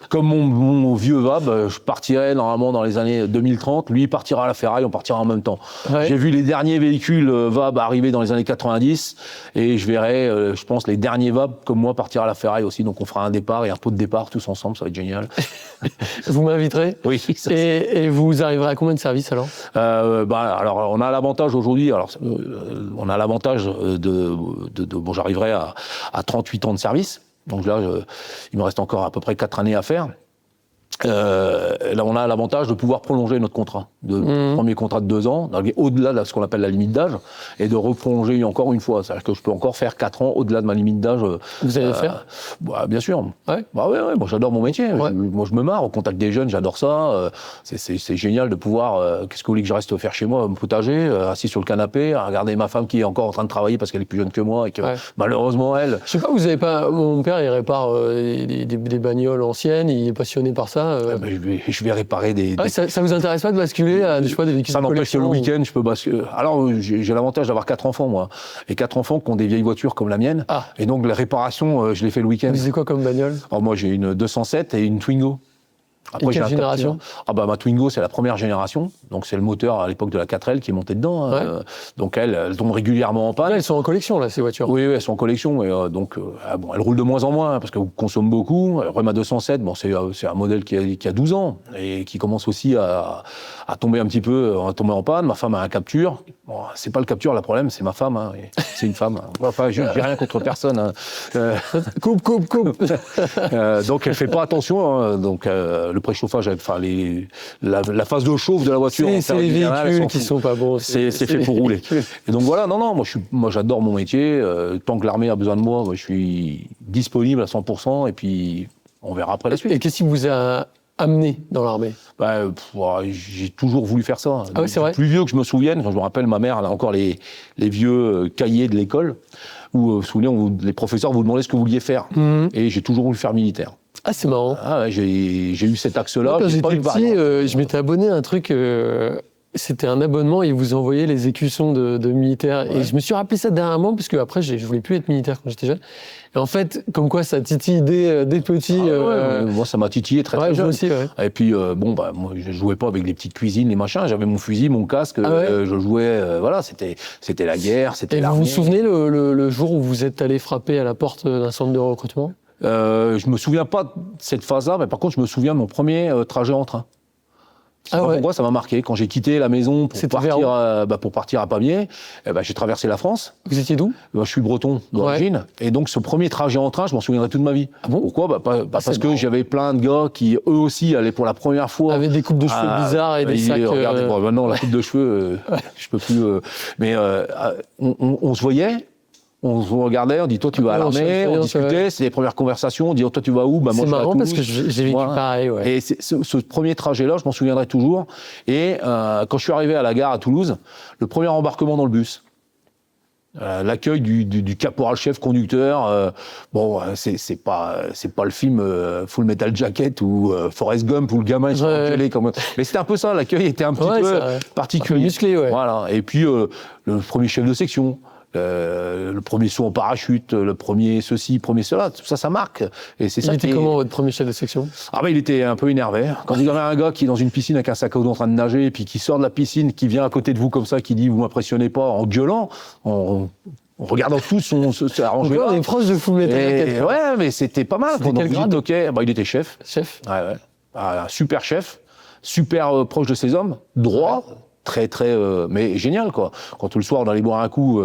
comme mon vieux VAB, je partirai normalement dans les années 2030. Lui, il partira à la ferraille, on partira en même temps. Ouais. J'ai vu les derniers véhicules VAB arriver dans les années 90. Et je verrai, je pense, les derniers VAB, comme moi, partir à la ferraille aussi. Donc, on fera un départ et un pot de départ tous ensemble. Ça va être génial. Vous m'inviterez? Oui. Et vous arriverez à combien de services alors? Alors, on a l'avantage aujourd'hui. On a l'avantage j'arriverai à 38 ans de service. Donc là, il me reste encore à peu près 4 années à faire. Là, on a l'avantage de pouvoir prolonger notre contrat. Premier contrat de 2 ans, au-delà de ce qu'on appelle la limite d'âge, et de reprolonger encore une fois. C'est-à-dire que je peux encore faire 4 ans au-delà de ma limite d'âge. Vous allez le faire? Bien sûr. Ouais. Ouais, moi j'adore mon métier. Ouais. Moi je me marre au contact des jeunes, j'adore ça. C'est génial de pouvoir. Qu'est-ce que vous voulez que je reste faire chez moi, me potager, assis sur le canapé, à regarder ma femme qui est encore en train de travailler parce qu'elle est plus jeune que moi et que malheureusement elle. Je sais pas, vous avez pas. Mon père il répare des bagnoles anciennes, il est passionné par ça. Je vais réparer des... Ça vous intéresse pas de basculer à des véhicules? Ça n'empêche que le week-end, je peux basculer. Alors, j'ai l'avantage d'avoir 4 enfants, moi. Et 4 enfants qui ont des vieilles voitures comme la mienne. Ah. Et donc, la réparation, je les fais le week-end. Vous avez quoi comme bagnole? Alors, moi, j'ai une 207 et une Twingo. Après, quelle génération? Ma Twingo, c'est la première génération. Donc, c'est le moteur à l'époque de la 4L qui est monté dedans. Ouais. Donc, elles tombent régulièrement en panne. Là, elles sont en collection, là, ces voitures. Oui, elles sont en collection. Et, elles roulent de moins en moins parce qu'elles consomment beaucoup. Ma 207, c'est un modèle qui a 12 ans et qui commence aussi à tomber un petit peu, à tomber en panne. Ma femme a un Capture. Bon, c'est pas le Capture, le problème, c'est ma femme. Hein, c'est une femme. Enfin, j'ai rien contre personne. Hein. Coupe. Donc, elle fait pas attention. Hein. Donc, le préchauffage, la phase de chauffe de la voiture. C'est les véhicules qui sont pas bons. C'est fait pour rouler. Et donc voilà, moi j'adore mon métier. Tant que l'armée a besoin de moi, je suis disponible à 100%. Et puis on verra après la suite. Et qu'est-ce qui vous a amené dans l'armée? J'ai toujours voulu faire ça. Ah oui, c'est vrai. Plus vieux que je me souvienne, quand je me rappelle, ma mère, elle a encore les vieux cahiers de l'école, où, vous vous souvenez, les professeurs vous demandaient ce que vous vouliez faire. Et j'ai toujours voulu faire militaire. Ah, c'est marrant. Ah ouais, j'ai eu cet axe-là. Quand j'étais petit, je m'étais abonné à un truc... C'était un abonnement et ils vous envoyaient les écussons de militaires. Ouais. Et je me suis rappelé ça dernièrement, parce que après, je voulais plus être militaire quand j'étais jeune. Et en fait, comme quoi ça titille dès petit. Moi, ça m'a titillé très jeune. Moi aussi, ouais. Et puis, moi, je jouais pas avec les petites cuisines, les machins. J'avais mon fusil, mon casque. Je jouais. Voilà, c'était la guerre, c'était l'armée. Et vous vous souvenez le jour où vous êtes allé frapper à la porte d'un centre de recrutement? Je me souviens pas de cette phase-là, mais par contre, je me souviens de mon premier trajet en train. Pourquoi ça m'a marqué. Quand j'ai quitté la maison pour partir à Pamiers, j'ai traversé la France. Vous étiez d'où? Je suis breton d'origine. Et donc, ce premier trajet en train, je m'en souviendrai toute ma vie. Ah bon? Pourquoi? Parce que j'avais plein de gars qui, eux aussi, allaient pour la première fois. Avaient des coupes de cheveux bizarres et des sacs... Regardez, maintenant, la coupe de cheveux, je peux plus... mais on se voyait... On se regardait, on dit toi tu vas à l'armée, on discutait, c'est les premières conversations, on dit toi tu vas où? Moi, c'est marrant parce que j'ai vécu pareil. Ouais. Et ce premier trajet-là, je m'en souviendrai toujours. Et quand je suis arrivé à la gare à Toulouse, le premier embarquement dans le bus, l'accueil du caporal-chef conducteur, c'est pas le film Full Metal Jacket ou Forrest Gump où le gamin il se fait engueuler comme... Mais c'était un peu ça, l'accueil était un petit peu particulier. Un peu musclé, ouais. Voilà. Et puis le premier chef de section. Le premier saut en parachute, le premier ceci, premier cela, tout ça, ça marque. Et c'est il était comment votre premier chef de section? Il était un peu énervé. Quand il y avait un gars qui est dans une piscine avec un sac à dos en train de nager, et puis qui sort de la piscine, qui vient à côté de vous comme ça, qui dit vous m'impressionnez pas, en gueulant, en regardant tous s'arranger. On est proche de Full Metal Jacket. Ouais, mais c'était pas mal. C'était quel grade? Il était chef. Chef. Ouais. Un super chef, super proche de ses hommes, droit. Très, mais génial, quoi. Quand tout le soir, on allait boire un coup,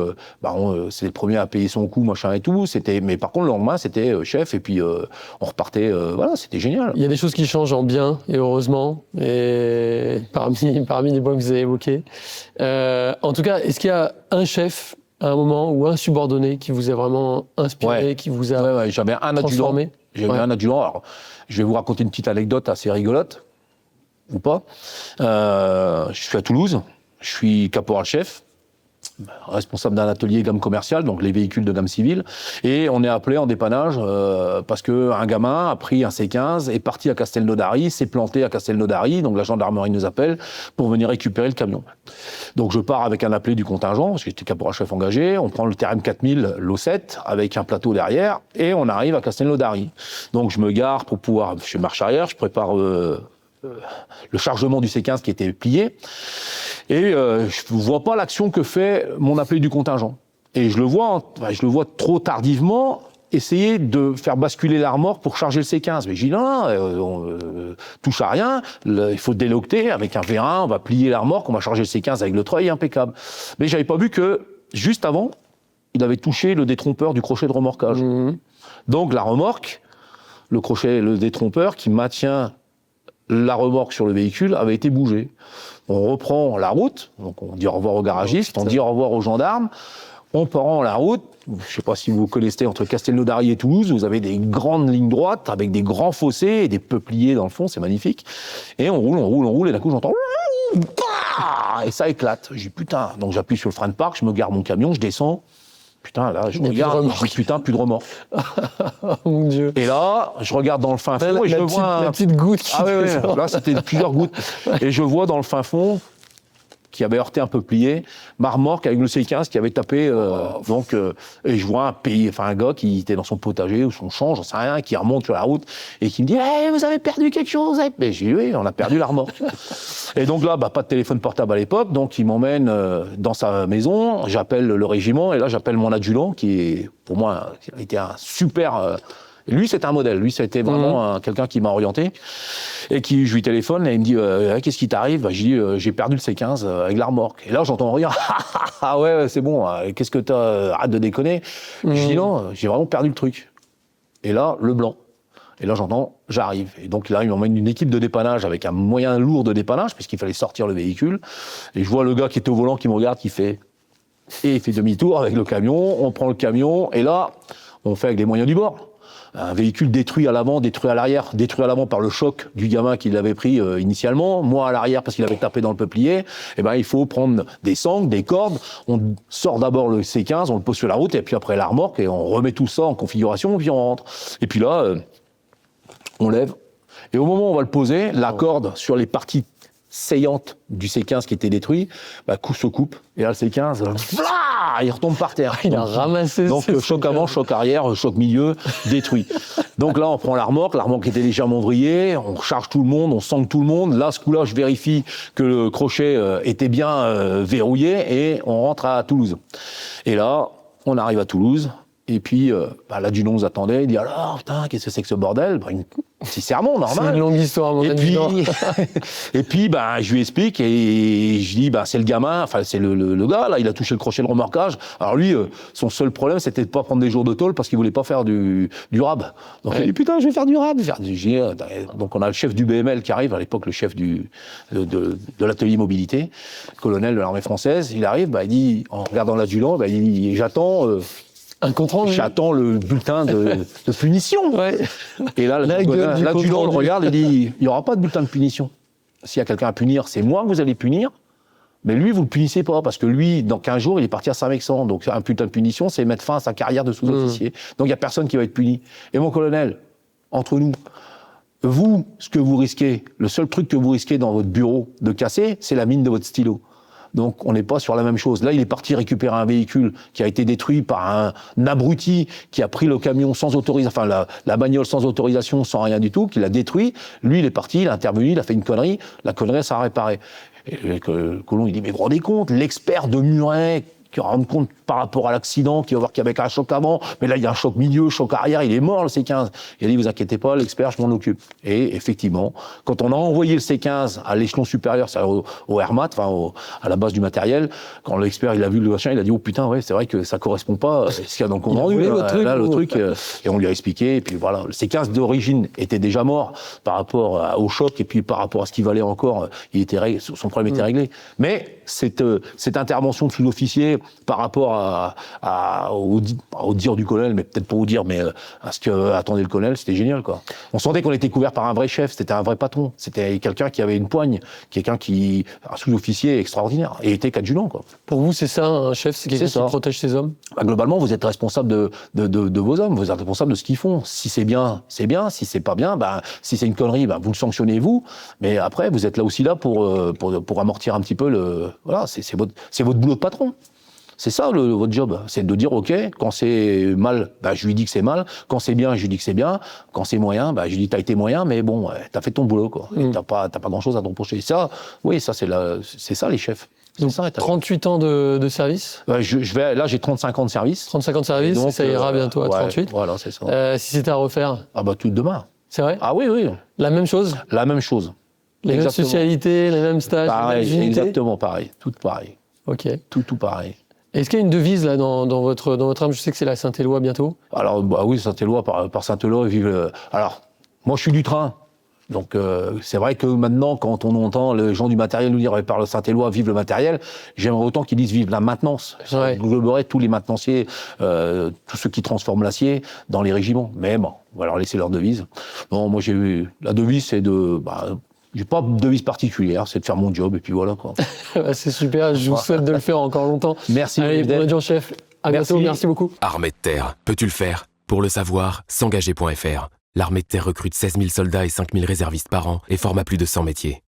c'est le premier à payer son coup, machin et tout. Mais par contre, le lendemain, c'était chef, et puis on repartait, c'était génial. Il y a des choses qui changent en bien, et heureusement, et parmi les points que vous avez évoqués. En tout cas, est-ce qu'il y a un chef, à un moment, ou un subordonné qui vous a vraiment inspiré, qui vous a j'avais un transformé? Un adjudant. Alors, je vais vous raconter une petite anecdote assez rigolote. Ou pas. Je suis à Toulouse, je suis caporal-chef, responsable d'un atelier gamme commerciale, donc les véhicules de gamme civile, et on est appelé en dépannage parce qu'un gamin a pris un C15, est parti à Castelnaudary, s'est planté à Castelnaudary, donc la gendarmerie nous appelle pour venir récupérer le camion. Donc je pars avec un appelé du contingent, parce que j'étais caporal-chef engagé, on prend le TRM 4000 l'O7 avec un plateau derrière, et on arrive à Castelnaudary. Donc je me gare pour pouvoir, je fais marche arrière, je prépare... le chargement du C15 qui était plié, et je ne vois pas l'action que fait mon appelé du contingent. Et je le vois trop tardivement essayer de faire basculer la remorque pour charger le C15. Mais j'ai dit non, touche à rien, il faut délocter avec un V1, on va plier la remorque, on va charger le C15 avec le treuil impeccable. Mais j'avais pas vu que, juste avant, il avait touché le détrompeur du crochet de remorquage. Donc la remorque, le détrompeur qui maintient la remorque sur le véhicule avait été bougée. On reprend la route, donc on dit au revoir au garagiste, on dit au revoir aux gendarmes, on prend la route, je ne sais pas si vous connaissez, entre Castelnaudary et Toulouse, vous avez des grandes lignes droites avec des grands fossés et des peupliers dans le fond, c'est magnifique. Et on roule, et d'un coup j'entends... Et ça éclate. Je dis putain, donc j'appuie sur le frein de parc, je me gare mon camion, je descends. Putain, là, je regarde, putain, plus de remorque. Oh mon Dieu. Et là, je regarde dans le fin fond et je vois... La petite goutte qui descend. Là, c'était plusieurs gouttes. Et je vois dans le fin fond, qui avait heurté un peu plié, ma remorque avec le C15 qui avait tapé. Et je vois un gars qui était dans son potager ou son champ, j'en sais rien, qui remonte sur la route et qui me dit hey, vous avez perdu quelque chose. Mais j'ai dit oui, on a perdu la remorque. Et donc là, pas de téléphone portable à l'époque, donc il m'emmène dans sa maison, j'appelle le régiment et là j'appelle mon adjudant qui est, pour moi, qui a été un super... Lui, c'était un modèle. Lui, c'était vraiment quelqu'un qui m'a orienté. Et je lui téléphone et il me dit qu'est-ce qui t'arrive? Je dis j'ai perdu le C15 avec la remorque. Et là, j'entends rire. Ah ouais, c'est bon. Qu'est-ce que t'as? Arrête de déconner. Je dis non, j'ai vraiment perdu le truc. Et là, le blanc. Et là, j'entends, j'arrive. Et donc là, il m'emmène une équipe de dépannage avec un moyen lourd de dépannage puisqu'il fallait sortir le véhicule. Et je vois le gars qui était au volant qui me regarde, qui fait... Et il fait demi-tour avec le camion. On prend le camion et là, on fait avec les moyens du bord. un véhicule détruit à l'avant, détruit à l'arrière, détruit à l'avant par le choc du gamin qui l'avait pris initialement, moi à l'arrière parce qu'il avait tapé dans le peuplier, eh ben il faut prendre des sangles, des cordes, on sort d'abord le C15, on le pose sur la route et puis après la remorque et on remet tout ça en configuration et puis on rentre. Et puis là, on lève et au moment où on va le poser, la corde sur les parties saillante du C15 qui était détruit, se coupe. Et là, le C15, il retombe par terre. Il a ramassé. Donc, choc avant, choc arrière, choc milieu, détruit. Donc là, on prend la remorque était légèrement vrillée, on recharge tout le monde, on sangle tout le monde. Là, ce coup-là, je vérifie que le crochet était bien verrouillé et on rentre à Toulouse. Et là, on arrive à Toulouse. Et puis, l'adjudant nous attendait, il dit « Alors, putain, qu'est-ce que c'est que ce bordel ?» Petit sermon, normal. C'est une longue histoire, mon adjudant. Et puis, je lui explique et je dis « C'est le gamin, enfin, c'est le gars, là, il a touché le crochet de remorquage. » Alors lui, son seul problème, c'était de pas prendre des jours de tôle parce qu'il voulait pas faire du rab. Donc il dit « Putain, je vais faire du rab. » Donc on a le chef du BML qui arrive, à l'époque, le chef de l'atelier mobilité, colonel de l'armée française. Il arrive, il dit, en regardant l'adjudant, il dit « J'attends... un compte rendu. J'attends le bulletin de punition. » Ouais. Et là, l'adjudant le regarde et dit, il n'y aura pas de bulletin de punition. S'il y a quelqu'un à punir, c'est moi que vous allez punir, mais lui, vous ne le punissez pas, parce que lui, dans 15 jours, il est parti à Saint-Mexan. Donc un bulletin de punition, c'est mettre fin à sa carrière de sous-officier. Donc il n'y a personne qui va être puni. Et mon colonel, entre nous, vous, ce que vous risquez, le seul truc que vous risquez dans votre bureau de casser, c'est la mine de votre stylo. Donc on n'est pas sur la même chose. Là, il est parti récupérer un véhicule qui a été détruit par un abruti qui a pris le camion sans autorisation, enfin la bagnole sans autorisation, sans rien du tout, qui l'a détruit. Lui, il est parti, il a intervenu, il a fait une connerie. La connerie, ça a réparé. Et le colon, il dit, mais vous vous rendez compte, l'expert de Muret, qui va rendre compte par rapport à l'accident, qui va voir qu'il y avait un choc avant, mais là il y a un choc milieu, choc arrière, il est mort le C15. Il a dit, vous inquiétez pas, l'expert, je m'en occupe. Et effectivement, quand on a envoyé le C15 à l'échelon supérieur, c'est-à-dire au RMAT, à la base du matériel, quand l'expert il a vu le machin, il a dit, oh putain, ouais, c'est vrai que ça correspond pas à ce qu'il y a dans le compte rendu. Le truc, et on lui a expliqué, et puis voilà. Le C15 d'origine était déjà mort par rapport au choc, et puis par rapport à ce qu'il valait encore, son problème était réglé. Mais cette intervention de sous-officier par rapport au dire du colonel, mais peut-être pas au dire, mais à ce que attendait le colonel, c'était génial, quoi. On sentait qu'on était couvert par un vrai chef, c'était un vrai patron, c'était quelqu'un qui avait une poigne, un sous-officier extraordinaire, et était qu'adjudant, quoi. Pour vous, c'est ça, un chef, c'est quelqu'un qui protège ses hommes? Globalement, vous êtes responsable de vos hommes, vous êtes responsable de ce qu'ils font. Si c'est bien, c'est bien, si c'est pas bien, si c'est une connerie, vous le sanctionnez vous, mais après, vous êtes là aussi là pour amortir un petit peu voilà, c'est votre boulot de patron. C'est ça votre job, c'est de dire ok, quand c'est mal, je lui dis que c'est mal, quand c'est bien, je lui dis que c'est bien, quand c'est moyen, je lui dis t'as été moyen, mais bon, t'as fait ton boulot, quoi. T'as pas grand chose à te reprocher. Ça, oui, ça c'est ça les chefs. Donc, ça, 38 ans de service. Là, j'ai 35 ans de service. 35 ans de service, donc, ça ira bientôt à 38. Voilà, c'est ça. Si c'était à refaire. Tout demain. C'est vrai? Ah oui. La même chose? La même chose. Les mêmes spécialités, les mêmes stages, pareil, les mêmes unités? Exactement pareil, tout pareil. Ok. Tout pareil. Est-ce qu'il y a une devise là dans votre âme? Je sais que c'est la Saint-Éloi bientôt. Alors oui, Saint-Éloi par Saint-Éloi vive. Alors moi je suis du train, donc c'est vrai que maintenant quand on entend les gens du matériel nous dire par le Saint-Éloi vive le matériel, j'aimerais autant qu'ils disent vive la maintenance. Ça engloberait tous les maintenanciers, tous ceux qui transforment l'acier dans les régiments. Mais bon, on va leur laisser leur devise. Non, moi la devise c'est de j'ai pas de devise particulière, c'est de faire mon job et puis voilà, quoi. C'est super, je vous souhaite de le faire encore longtemps. Merci. Allez, bon adjudant-chef, à bientôt, merci beaucoup. Armée de terre, peux-tu le faire? Pour le savoir, s'engager.fr. L'armée de terre recrute 16 000 soldats et 5 000 réservistes par an et forme à plus de 100 métiers.